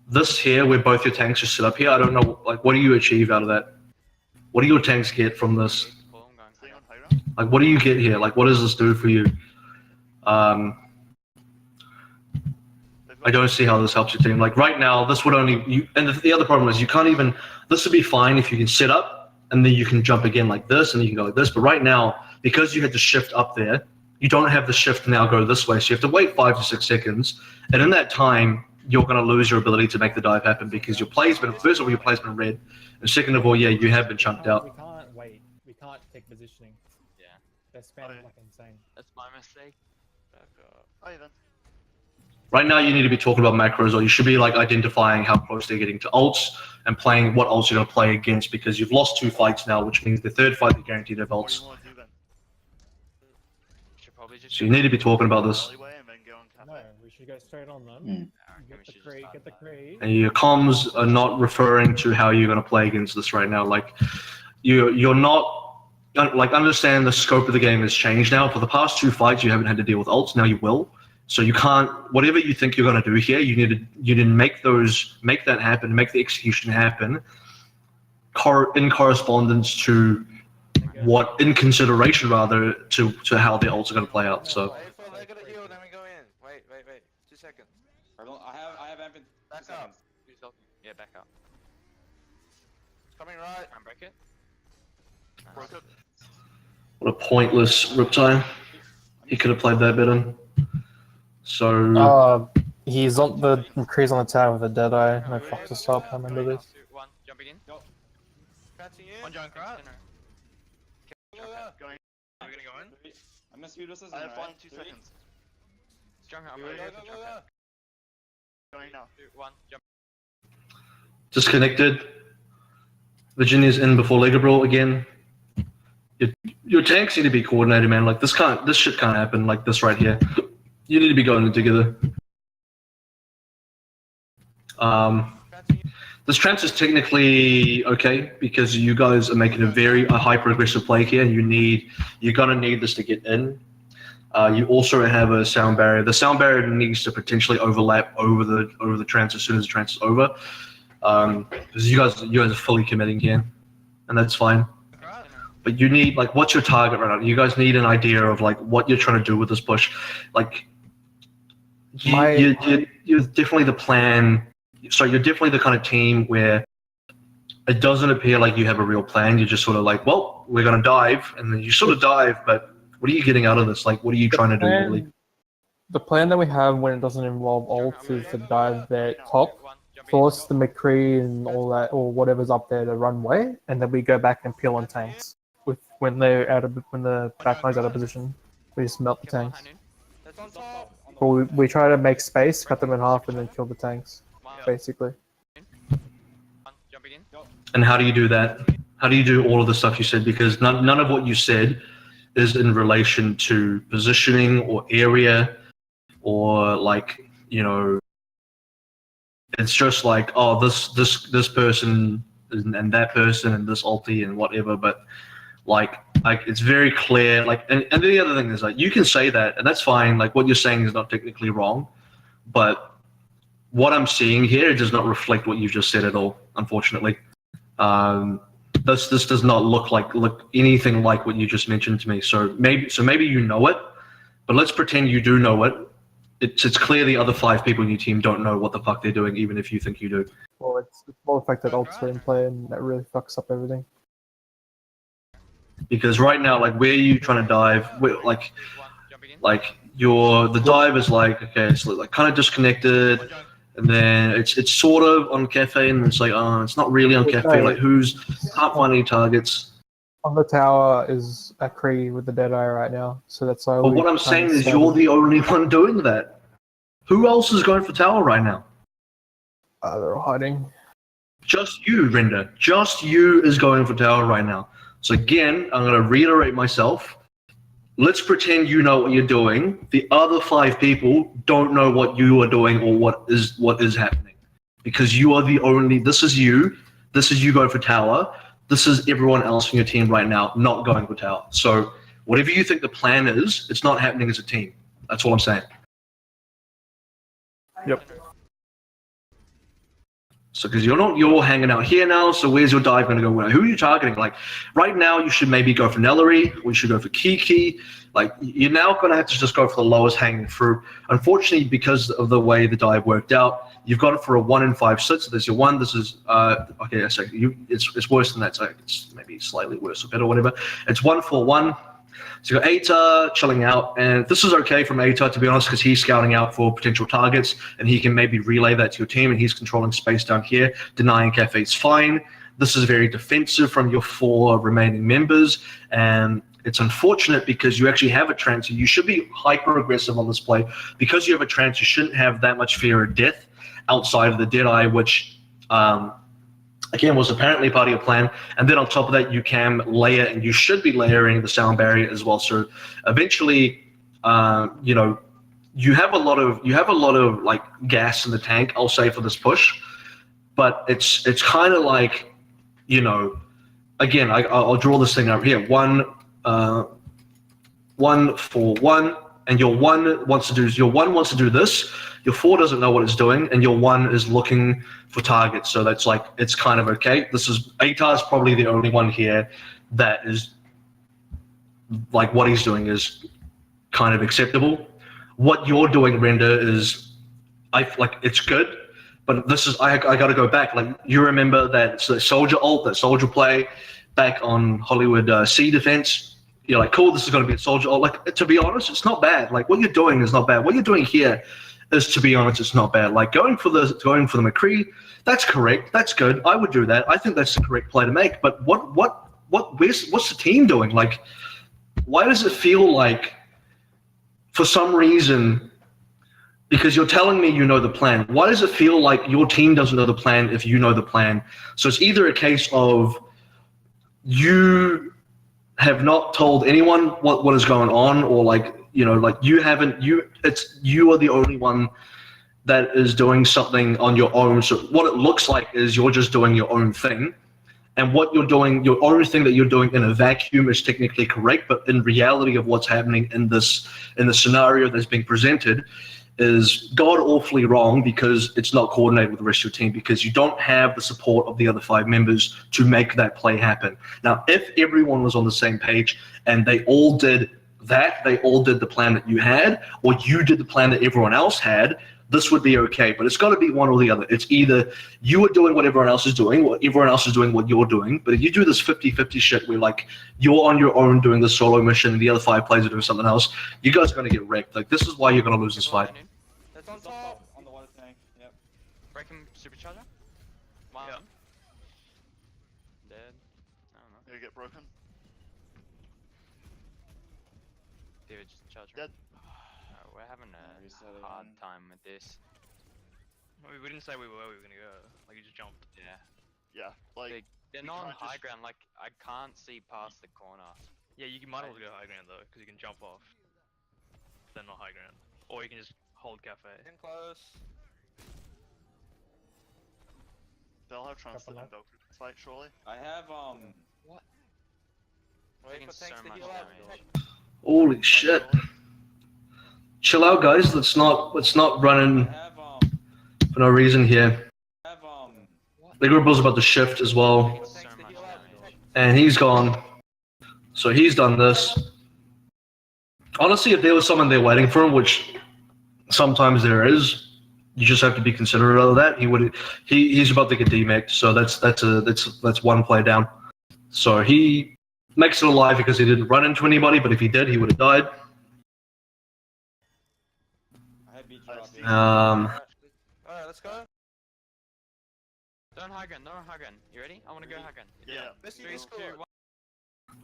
This here, where both your tanks just sit up here, I don't know, like, what do you achieve out of that? What do your tanks get from this? Pull, I'm going Staying high on high ground? Like, what do you get here? Like, what does this do for you? I don't see how this helps your team. Like, right now, this would only... and the other problem is you can't even... This would be fine if you can sit up, and then you can jump again like this, and you can go like this. But right now, because you had to shift up there, you don't have the shift now go this way. So you have to wait 5 to 6 seconds. And in that time, you're going to lose your ability to make the dive happen because your play's been... First of all, your play's been red. And second of all, yeah, you have been chunked out. We can't wait. We can't take positioning. Yeah. They're spamming Okay. like insane. That's my mistake. Back up. Hi then. Right now, you need to be talking about macros, or you should be like identifying how close they're getting to ults and playing what ults you're going to play against, because you've lost 2 fights now, which means the third fight you're guaranteed to have What do ults. you want to do then? Should probably just... So you need to be talking about this. Alleyway and then go on Cafe? No, we should go straight on them. Hmm. I reckon we Get the should just Kree, start get the that. Kree. And your comms are not referring to how you're going to play against this right now. Like, you're not... Like, understand the scope of the game has changed now. For the past 2 fights, you haven't had to deal with ults. Now you will. So you can't... Whatever you think you're going to do here, you need to make that happen, make the execution happen in correspondence to what... In consideration, rather, to how the ults are going to play out. So... Wait for they're gonna heal, then we go in. Wait. 2 seconds. I have amp in 2 Back up. seconds. Who's helping? Yeah, back up. It's coming right. Try and break it. Broke it. What a pointless Riptide. He could have played that better. So... He's on the Kree's on the tower with a Deadeye. No fuck to stop. I remember this. 2, 1, jumping in. Catching in. One Junkrat. Going. Are we gonna go in? I'm gonna speed this. I have flying 2 seconds. Junkrat, I'm Go, ready go, for go, Junkrat. Going now. 2, 1, jump. Disconnected. Virginia's in before Lega Brawl again. Your tanks need to be coordinated, man. Like, this shit can't happen like this right here. You need to be going in together. This trance is technically okay because you guys are making a hyper aggressive play here, and you're gonna need this to get in. You also have a sound barrier. The sound barrier needs to potentially overlap over the trance as soon as the trance is over. Because you guys are fully committing here, and that's fine. But you need, like, what's your target right now? You guys need an idea of, like, what you're trying to do with this push. Like, you're definitely the plan so you're definitely the kind of team where it doesn't appear like you have a real plan. You're just sort of like, well, we're going to dive, and then you sort of dive, but what are you getting out of this? Like, what are you trying to do, really? The plan that we have when it doesn't involve ults is to dive there top, force the McCree and all that, or whatever's up there to run away, and then we go back and peel on tanks. When the backline's out of position, we just melt the tanks. But we try to make space, cut them in half, and then kill the tanks, basically. And how do you do that? How do you do all of the stuff you said? Because none of what you said is in relation to positioning or area or like, you know, it's just like, oh, this person and that person and this ulti and whatever, but like it's very clear. Like, and the other thing is like you can say that and that's fine. Like what you're saying is not technically wrong, but what I'm seeing here does not reflect what you've just said at all, unfortunately. This does not look anything like what you just mentioned to me. So maybe you know it, but let's pretend you do know it. It's clear the other 5 people in your team don't know what the fuck they're doing, even if you think you do. Well, it's more the fact that ults are in play and that really fucks up everything. Because right now, like where are you trying to dive? Like the dive is like, okay, it's like kind of disconnected. And then it's sort of on cafe, and it's like, oh, it's not really on cafe. Like, can't find any targets. On the tower is a Kree with the dead eye right now, so that's why. But what I'm saying is, you're the only one doing that. Who else is going for tower right now? They're all hiding. Just you, Render. Just you is going for tower right now. So again, I'm going to reiterate myself. Let's pretend you know what you're doing. The other 5 people don't know what you are doing or what is happening. Because you are the only, this is you going for tower, this is everyone else in your team right now not going for tower. So whatever you think the plan is, it's not happening as a team. That's all I'm saying. Yep. So because you're hanging out here now, so where's your dive going to go? Who are you targeting? Like right now, you should maybe go for Nellery. We should go for Kiki. Like you're now going to have to just go for the lowest hanging fruit. Unfortunately, because of the way the dive worked out, you've got it for a 1 in 5 sit. So there's your 1. This is okay. So it's worse than that. So it's maybe slightly worse or better, whatever. It's 1 for 1. So you got Atar chilling out, and this is okay from Atar, to be honest, because he's scouting out for potential targets, and he can maybe relay that to your team, and he's controlling space down here. Denying Cafe is fine. This is very defensive from your 4 remaining members, and it's unfortunate because you actually have a trance. You should be hyper-aggressive on this play. Because you have a trance, you shouldn't have that much fear of death outside of the Deadeye, which again, was apparently part of your plan. And then on top of that, you can layer, and you should be layering the sound barrier as well. So eventually, you know, you have a lot of like gas in the tank, I'll say, for this push. But it's kind of like, you know, again, I'll draw this thing up here. 1 for 1, and your 1 wants to do this. Your 4 doesn't know what it's doing, and your 1 is looking for targets. So that's like, it's kind of okay. This is, Atar is probably the only one here that is like, what he's doing is kind of acceptable. What you're doing, Render, is it's good, but this is, I got to go back. Like, you remember that soldier ult, that soldier play back on Hollywood C defense. You're like, cool, this is going to be a soldier ult. Like, to be honest, it's not bad. Like, what you're doing is not bad. What you're doing here is, to be honest, it's not bad. Like going for the McCree, that's correct. That's good. I would do that. I think that's the correct play to make. But what's the team doing? Like, why does it feel like, for some reason, because you're telling me you know the plan, why does it feel like your team doesn't know the plan if you know the plan? So it's either a case of you have not told anyone what is going on, or like, you know, like you are the only one that is doing something on your own. So what it looks like is you're just doing your own thing, and what you're doing, your own thing that you're doing in a vacuum is technically correct, but in reality of what's happening in the scenario that's being presented is god awfully wrong, because it's not coordinated with the rest of your team, because you don't have the support of the other 5 members to make that play happen. Now, if everyone was on the same page and they all did the plan that you had, or you did the plan that everyone else had, this would be okay. But it's got to be one or the other. It's either you are doing what everyone else is doing, or everyone else is doing what you're doing. But if you do this 50-50 shit where like you're on your own doing the solo mission and the other 5 players are doing something else, you guys are going to get wrecked. Like, this is why you're going to lose this fight. That's on top. On the water tank. Yep. Break him, supercharger. One. Yeah. Dead. I don't know. You get broken. David, just charge him. Dead. We're having Reset a hard again. time with this. We didn't say where we were gonna go. Like, you just jumped. Yeah. Yeah. Like. They're we not on can't high just- ground. Like, I can't see past the corner. Yeah, you might as well go high ground though, because you can jump off. Then not high ground. Or you can just hold cafe. In close. They'll have translate and dog fight surely. I have Wait Taking for tanks so to much heal up. damage. Holy shit! Chill out, guys. Let's not run I in have for no reason here. I have Big Ripple's about to shift as well, Taking so Tanks to much heal up. damage. and he's gone. So he's done this. Honestly, if there was someone there waiting for him, which sometimes there is, you just have to be considerate of that. He's about to get demeced, so that's one play down. So he makes it alive because he didn't run into anybody, but if he did, he would have died. I have beat I drop. see. Alright, let's go. Don't high ground. No high ground. You ready? I want to go high ground. Yeah. Messi 3, 2, Discord. 1.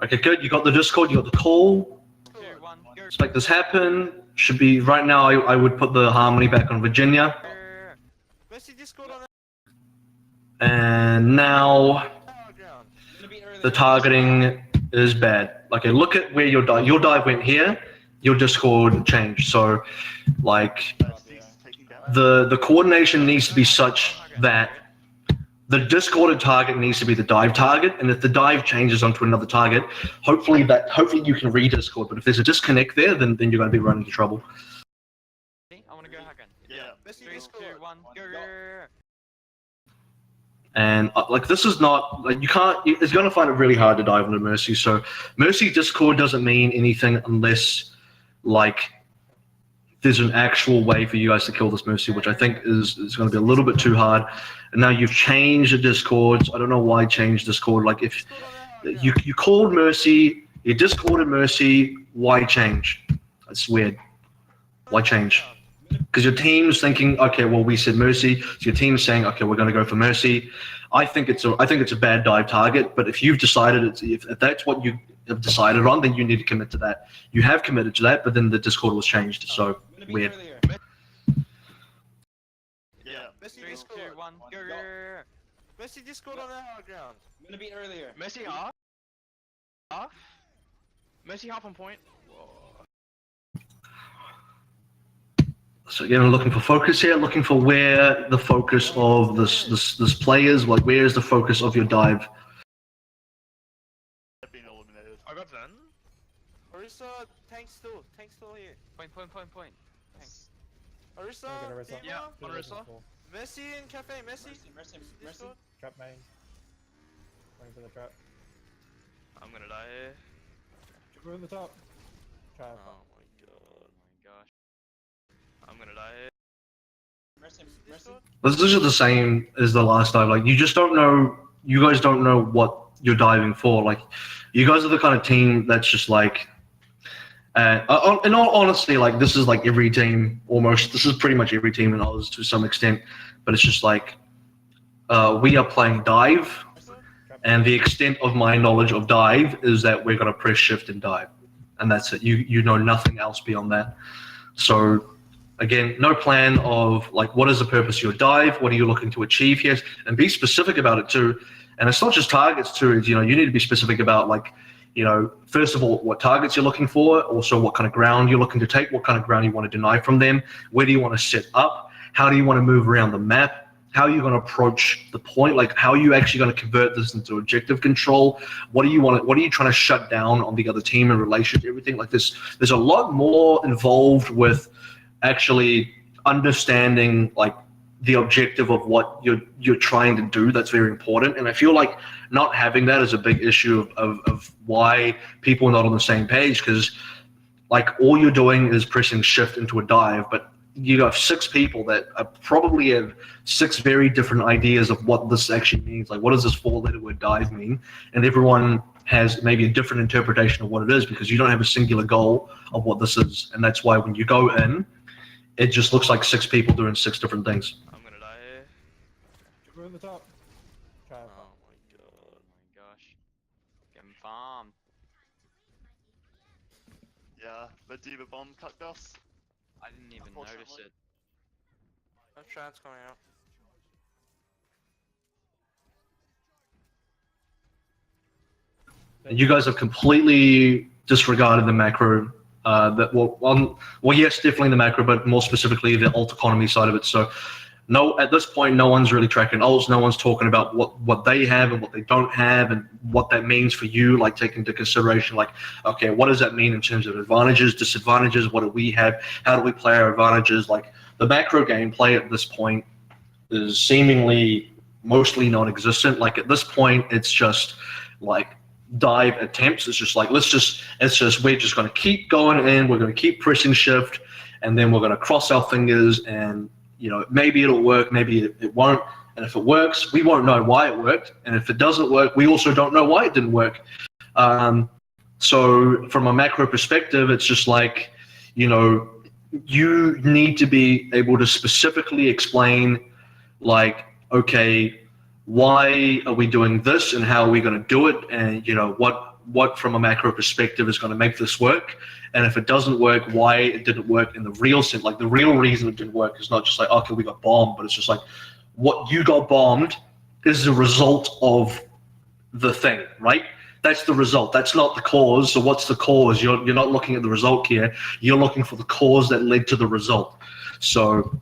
Okay, good. You got the Discord. You got the call. 2, 1. Go. Let's make this happen. Should be right now. I would put the harmony back on Virginia, Messi Discord on and now the ground. the targeting is bad. Okay, look at where your dive went here. Your Discord changed. So, like, Steve's taking damage. the coordination needs to be such that the discorded target needs to be the dive target, and if the dive changes onto another target, hopefully you can re-discord. But if there's a disconnect there, then you're going to be running into trouble. I want to go high ground. Yeah. Messi 3, Discord. 2, 1. Go. And like, this is not like, you can't. It's going to find it really hard to dive into Mercy. So Mercy Discord doesn't mean anything unless like there's an actual way for you guys to kill this Mercy, which I think is going to be a little bit too hard. And now you've changed the Discords. I don't know why change Discord. Like, if Discord on the high ground. you called Mercy, you Discorded Mercy, why change? That's weird. Why change? Because your team's thinking, okay, well, we said Mercy. So your team's saying, okay, we're going to go for Mercy. I think it's a bad dive target. But if you've decided if that's what you have decided on, then you need to commit to that. You have committed to that, but then the Discord was changed. So weird. Yeah. Messi 3, 2, Discord. 1. Go. Messi Discord on the high ground. I'm gonna beat earlier. Messi off. Off. Messi half on point. Whoa. So again, we're looking for focus here, looking for where the focus of this play is. Like, where is the focus of your dive? They've been eliminated. I got Zen. Orisa, tank still here. Point. Thanks. Orisa, Orisa. Dima, Yeah, on Orisa. Messi in cafe, Messi. Mercy. Discord. Trap main. Waiting for the trap. I'm gonna die here. We're in the top. Trap. Oh Oh my gosh. I'm gonna die here. Mercy. This is just the same as the last dive. Like, you just don't know. You guys don't know what you're diving for. Like, you guys are the kind of team that's just like. In all honesty, like, this is like every team almost. This is pretty much every team in Oz to some extent. But it's just like, we are playing dive, and the extent of my knowledge of dive is that we're gonna press shift and dive, and that's it. You know nothing else beyond that. So. Again, no plan of like, what is the purpose of your dive? What are you looking to achieve here? And be specific about it too. And it's not just targets too. It's, you need to be specific about, like, first of all, what targets you're looking for. Also, what kind of ground you're looking to take. What kind of ground you want to deny from them. Where do you want to set up? How do you want to move around the map? How are you going to approach the point? Like, how are you actually going to convert this into objective control? What are you trying to shut down on the other team in relation to everything? Like, there's a lot more involved with actually understanding like the objective of what you're trying to do. That's very important, and I feel like not having that is a big issue of why people are not on the same page, because like all you're doing is pressing shift into a dive, but you have 6 people that probably have 6 very different ideas of what this actually means. Like, what does this 4-letter word dive mean? And everyone has maybe a different interpretation of what it is because you don't have a singular goal of what this is. And that's why when you go in, it just looks like 6 people doing 6 different things. I'm gonna die here. We're in the top. Try. Oh my god. Oh my gosh. Getting farmed. Yeah, the diva bomb cut us. I didn't even notice Unfortunately. it. No trans coming out. And you guys have completely disregarded the macro. Yes, definitely the macro, but more specifically the alt economy side of it. So, no, at this point, no one's really tracking alts. No one's talking about what they have and what they don't have and what that means for you. Like taking into consideration, like, okay, what does that mean in terms of advantages, disadvantages? What do we have? How do we play our advantages? Like the macro gameplay at this point is seemingly mostly non-existent. Like at this point, it's just like dive attempts. It's just like we're just going to keep going in. We're going to keep pressing shift, and then we're going to cross our fingers and. You know, maybe it'll work, maybe it won't. And if it works, we won't know why it worked. And if it doesn't work, we also don't know why it didn't work. So from a macro perspective, it's just like, you know, you need to be able to specifically explain, like, okay, why are we doing this and how are we going to do it? And, you know, what from a macro perspective is going to make this work? And if it doesn't work, why it didn't work in the real sense. Like the real reason it didn't work is not just like, okay, we got bombed, but it's just like what you got bombed is the result of the thing, right? That's the result. That's not the cause. So what's the cause? You're not looking at the result here. You're looking for the cause that led to the result. So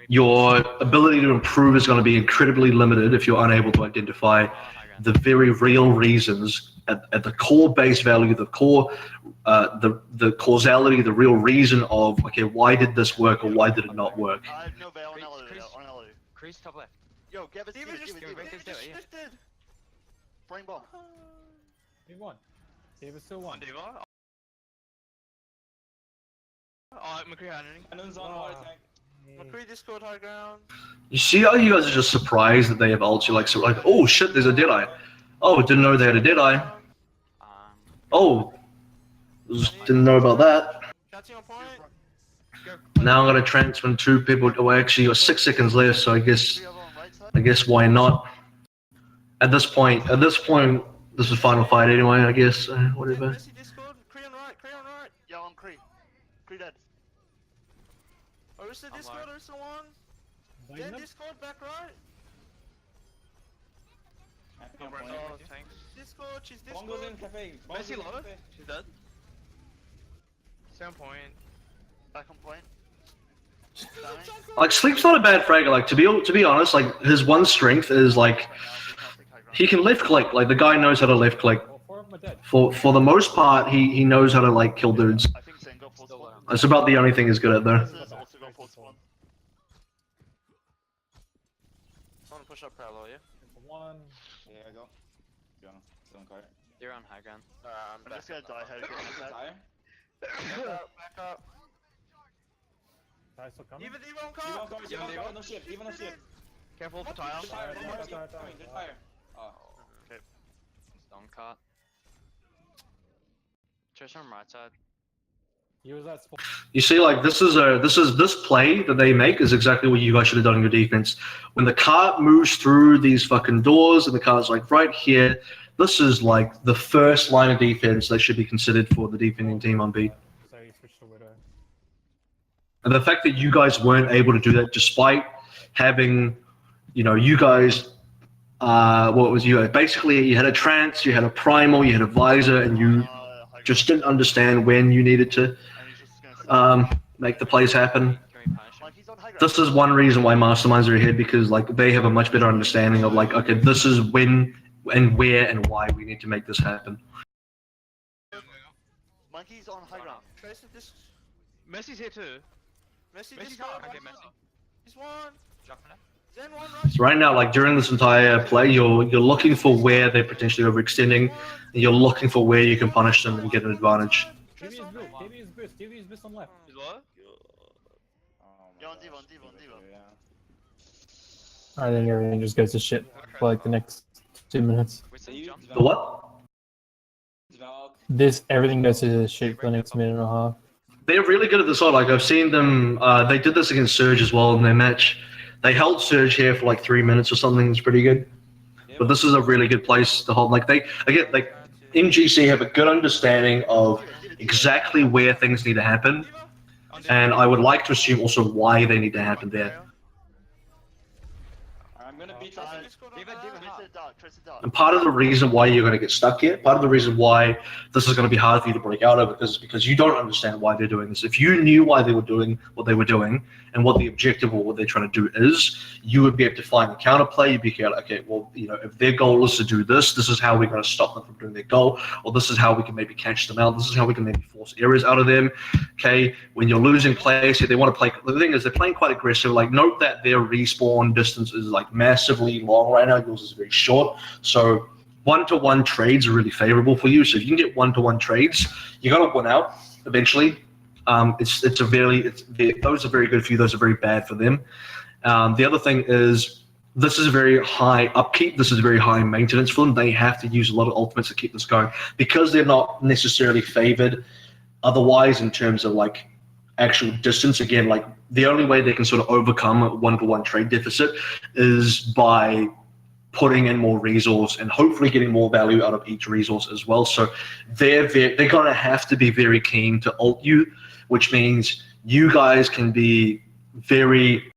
your ability to improve is going to be incredibly limited if you're unable to identify the very real reasons at the core base value, the core, the causality, the real reason of, okay, why did this work or why did it not work? I have no veil on elevator. Crease top left. Yo, give us Diva just Diva. shifted. Bring bomb. We won. David's still One one. diva. Oh, McCree handling. Cannon's on water tank. McCree Discord high ground. You see how you guys are just surprised that they have ults? You're like, so like, oh shit, there's a Deadeye. Oh, didn't know they had a Deadeye. Oh, didn't know about that. Catching on point. Now I'm gonna transfer 2 people. Oh, actually, you got 6 seconds left, so I guess why not? At this point, this is final fight anyway. I guess whatever. Messi Discord. Cree on right. Yo, I'm Cree. Cree dead. Orisa Discord. Orisa one. Dead Discord back right. Oh, thanks. Discord. She's Bomb Discord. goes in cafe. Bomb Messi goes in low. cafe. She's dead. Same point. Back on point. Like Sleep's not a bad fragger. Like to be honest, like his one strength is like he can left click. Like the guy knows how to left click. Well, 4 of them are dead. For the most part, he knows how to like kill dudes. I think Zen got full spawn. That's about the only thing he's good at though. This is also got full spawn. Someone push up parallel, yeah? One. Yeah, go. Go on. Don't cart. They're on high ground. I'm I'm just gonna die head again. Tire. Back up. Ty still coming? Even on Even car. on cart. Even on cart. No shift. Even on shift. Careful for tile. Tire. Tire, tire, tire. Just fire. Oh. Stone cart. Trish on right side. He was at spawn. You see, like this play that they make is exactly what you guys should have done in your defense. When the cart moves through these fucking doors and the cart's like right here, this is like the first line of defense that should be considered for the defending team on B. So he switched to Widow. And the fact that you guys weren't able to do that despite having, you know, you guys, what was you? Basically, you had a trance, you had a primal, you had a visor, and you just didn't understand when you needed to make the plays happen. Can we punish him? Like he's on high ground. This is one reason why masterminds are ahead, because like they have a much better understanding of like, okay, this is when and where and why we need to make this happen. Monkey's on high ground. Tracer this. Messi's here too. Messi Messi's Discord. okay, Messi. He's one. Drop it. Zen one right. So right now, like during this entire play, you're looking for where they're potentially overextending, and you're looking for where you can punish them and get an advantage. TV is boost. TV is boost. TV is boost on left. Is what? Yeah, on diva, on diva, on diva. I think everything just goes to shit for like the next 2 minutes. The what? Everything goes to shit for the next minute and a half. They're really good at this side. Like I've seen them. They did this against Surge as well in their match. They held Surge here for like 3 minutes or something. It's pretty good. But this is a really good place to hold. Like in GC have a good understanding of exactly where things need to happen, and I would like to assume also why they need to happen there. I'm gonna beat And part of the reason why you're going to get stuck here, part of the reason why this is going to be hard for you to break out of, is because you don't understand why they're doing this. If you knew why they were doing what they were doing and what the objective or what they're trying to do is, you would be able to find the counterplay. You'd be like, okay, well, if their goal is to do this, this is how we're going to stop them from doing their goal, or this is how we can maybe catch them out. This is how we can maybe force errors out of them. Okay, when you're losing players here, they want to play. The thing is, they're playing quite aggressive. Like, note that their respawn distance is like massively long right now. Yours is very short. So one-to-one trades are really favorable for you. So if you can get one-to-one trades, you're gonna win out eventually. Those are very good for you. Those are very bad for them. The other thing is, this is a very high upkeep. This is very high maintenance for them. They have to use a lot of ultimates to keep this going because they're not necessarily favored otherwise in terms of like actual distance. Again, like the only way they can sort of overcome a one-to-one trade deficit is by putting in more resource and hopefully getting more value out of each resource as well. So they're going to have to be very keen to ult you, which means you guys can be very,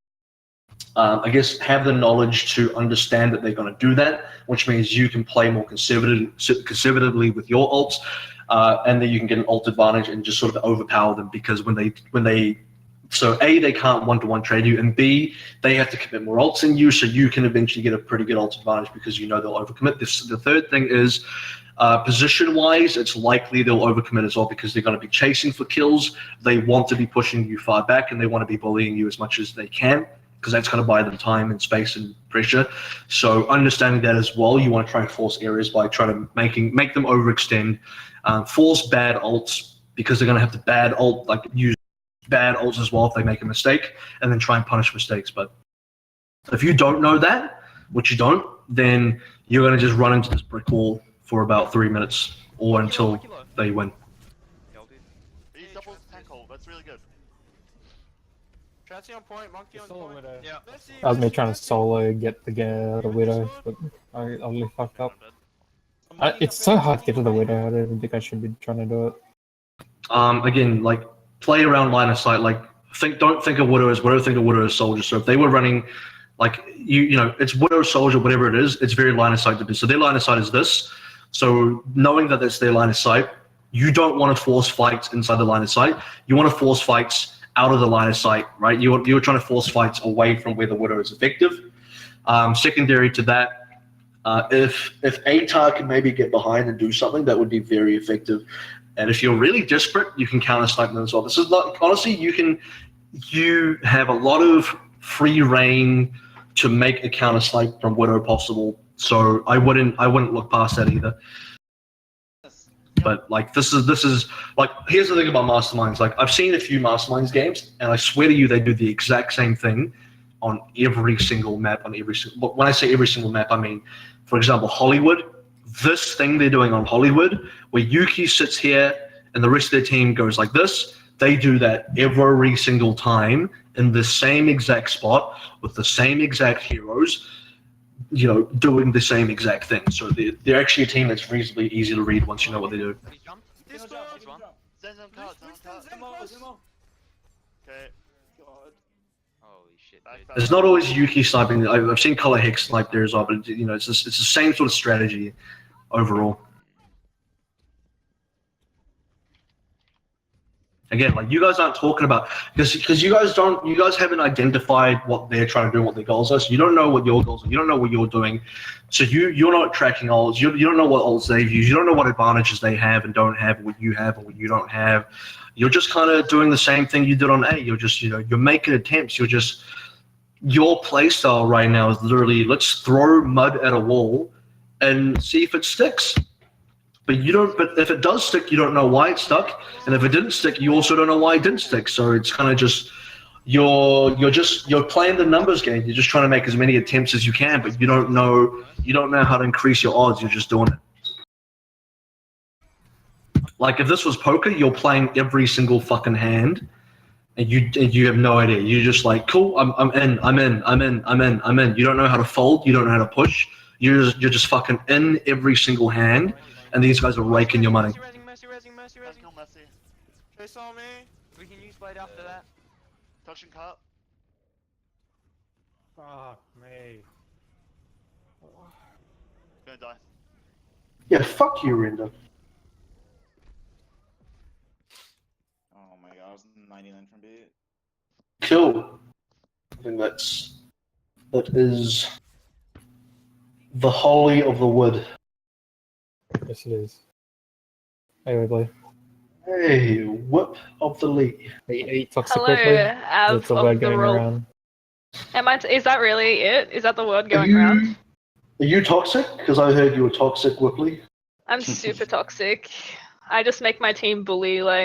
I guess, have the knowledge to understand that they're going to do that, which means you can play more conservatively with your ults, and then you can get an ult advantage and just sort of overpower them, because so A, they can't one-to-one trade you, and B, they have to commit more ults than you, so you can eventually get a pretty good ult advantage because you know they'll overcommit. The third thing is, position-wise, it's likely they'll overcommit as well because they're going to be chasing for kills. They want to be pushing you far back, and they want to be bullying you as much as they can, because that's going to buy them time and space and pressure. So understanding that as well, you want to try and force areas by trying to make them overextend, force bad ults, because they're going to have to bad ult, like use bad ults as well if they make a mistake, and then try and punish mistakes. But if you don't know that, which you don't, then you're going to just run into this brick wall for about 3 minutes or until they win. He's double tank hole, that's really good. Tracy on point, Monkey on Solo point. widow. Yeah. That was me trying to solo get the widow, but I really fucked up. It's so hard to get to the widow. I don't even think I should be trying to do it. Again, like, play around line of sight. Like, don't think of widow as widow, think of widow as soldier. So if they were running, like, it's widow, soldier, whatever it is, it's very line of sight to do. So their line of sight is this. So knowing that that's their line of sight, you don't want to force fights inside the line of sight. You want to force fights out of the line of sight, right? You're trying to force fights away from where the widow is effective. Secondary to that, if ATAR can maybe get behind and do something, that would be very effective. And if you're really desperate, you can counter snipe them as well. This is not, honestly, you have a lot of free reign to make a counter snipe from widow possible. So I wouldn't look past that either. But like this is like, here's the thing about masterminds. Like, I've seen a few masterminds games, and I swear to you, they do the exact same thing on every single map. When I say every single map, I mean, for example, Hollywood. This thing they're doing on Hollywood, where Yuki sits here and the rest of their team goes like this, they do that every single time in the same exact spot with the same exact heroes, doing the same exact thing. So they're actually a team that's reasonably easy to read once you know what they do. Zen on card, Okay. Holy shit, Back, dude. back, It's not always Yuki sniping. I've seen Color Hex snipe there as well, but it's the same sort of strategy overall. Again, like, you guys aren't talking about, because you guys haven't identified what they're trying to do and what their goals are. So you don't know what your goals are. You don't know what you're doing. So you're not tracking ults. You don't know what ults they've used. You don't know what advantages they have and don't have, what you have or what you don't have. You're just kind of doing the same thing you did on A. You're just, you're making attempts. Your playstyle right now is literally, let's throw mud at a wall and see if it sticks. But you don't. But if it does stick, you don't know why it stuck, and if it didn't stick, you also don't know why it didn't stick. So it's kind of just you're playing the numbers game. You're just trying to make as many attempts as you can, but you don't know how to increase your odds. You're just doing it. Like if this was poker, you're playing every single fucking hand, and you have no idea. You're just like, cool, I'm in. You don't know how to fold. You don't know how to push. You're just fucking in every single hand, and these guys are raking your money. Mercy. Let's go, Messi. Chase on me. We can use blade after that. Touch and cut. Fuck me. Gonna die. Yeah, fuck you, Renda. Oh my god, I was 99 from beat. Cool. I think that is the holy of the wood. Yes, it is. Hey, Wiggly. Hey, whip of the league. Eat toxic Hello, quickly. Av That's a of word the going roll. around. Is that really it? Is that the word Are going around? you toxic? Because I heard you were toxic, Whipley. I'm super toxic. I just make my team bully like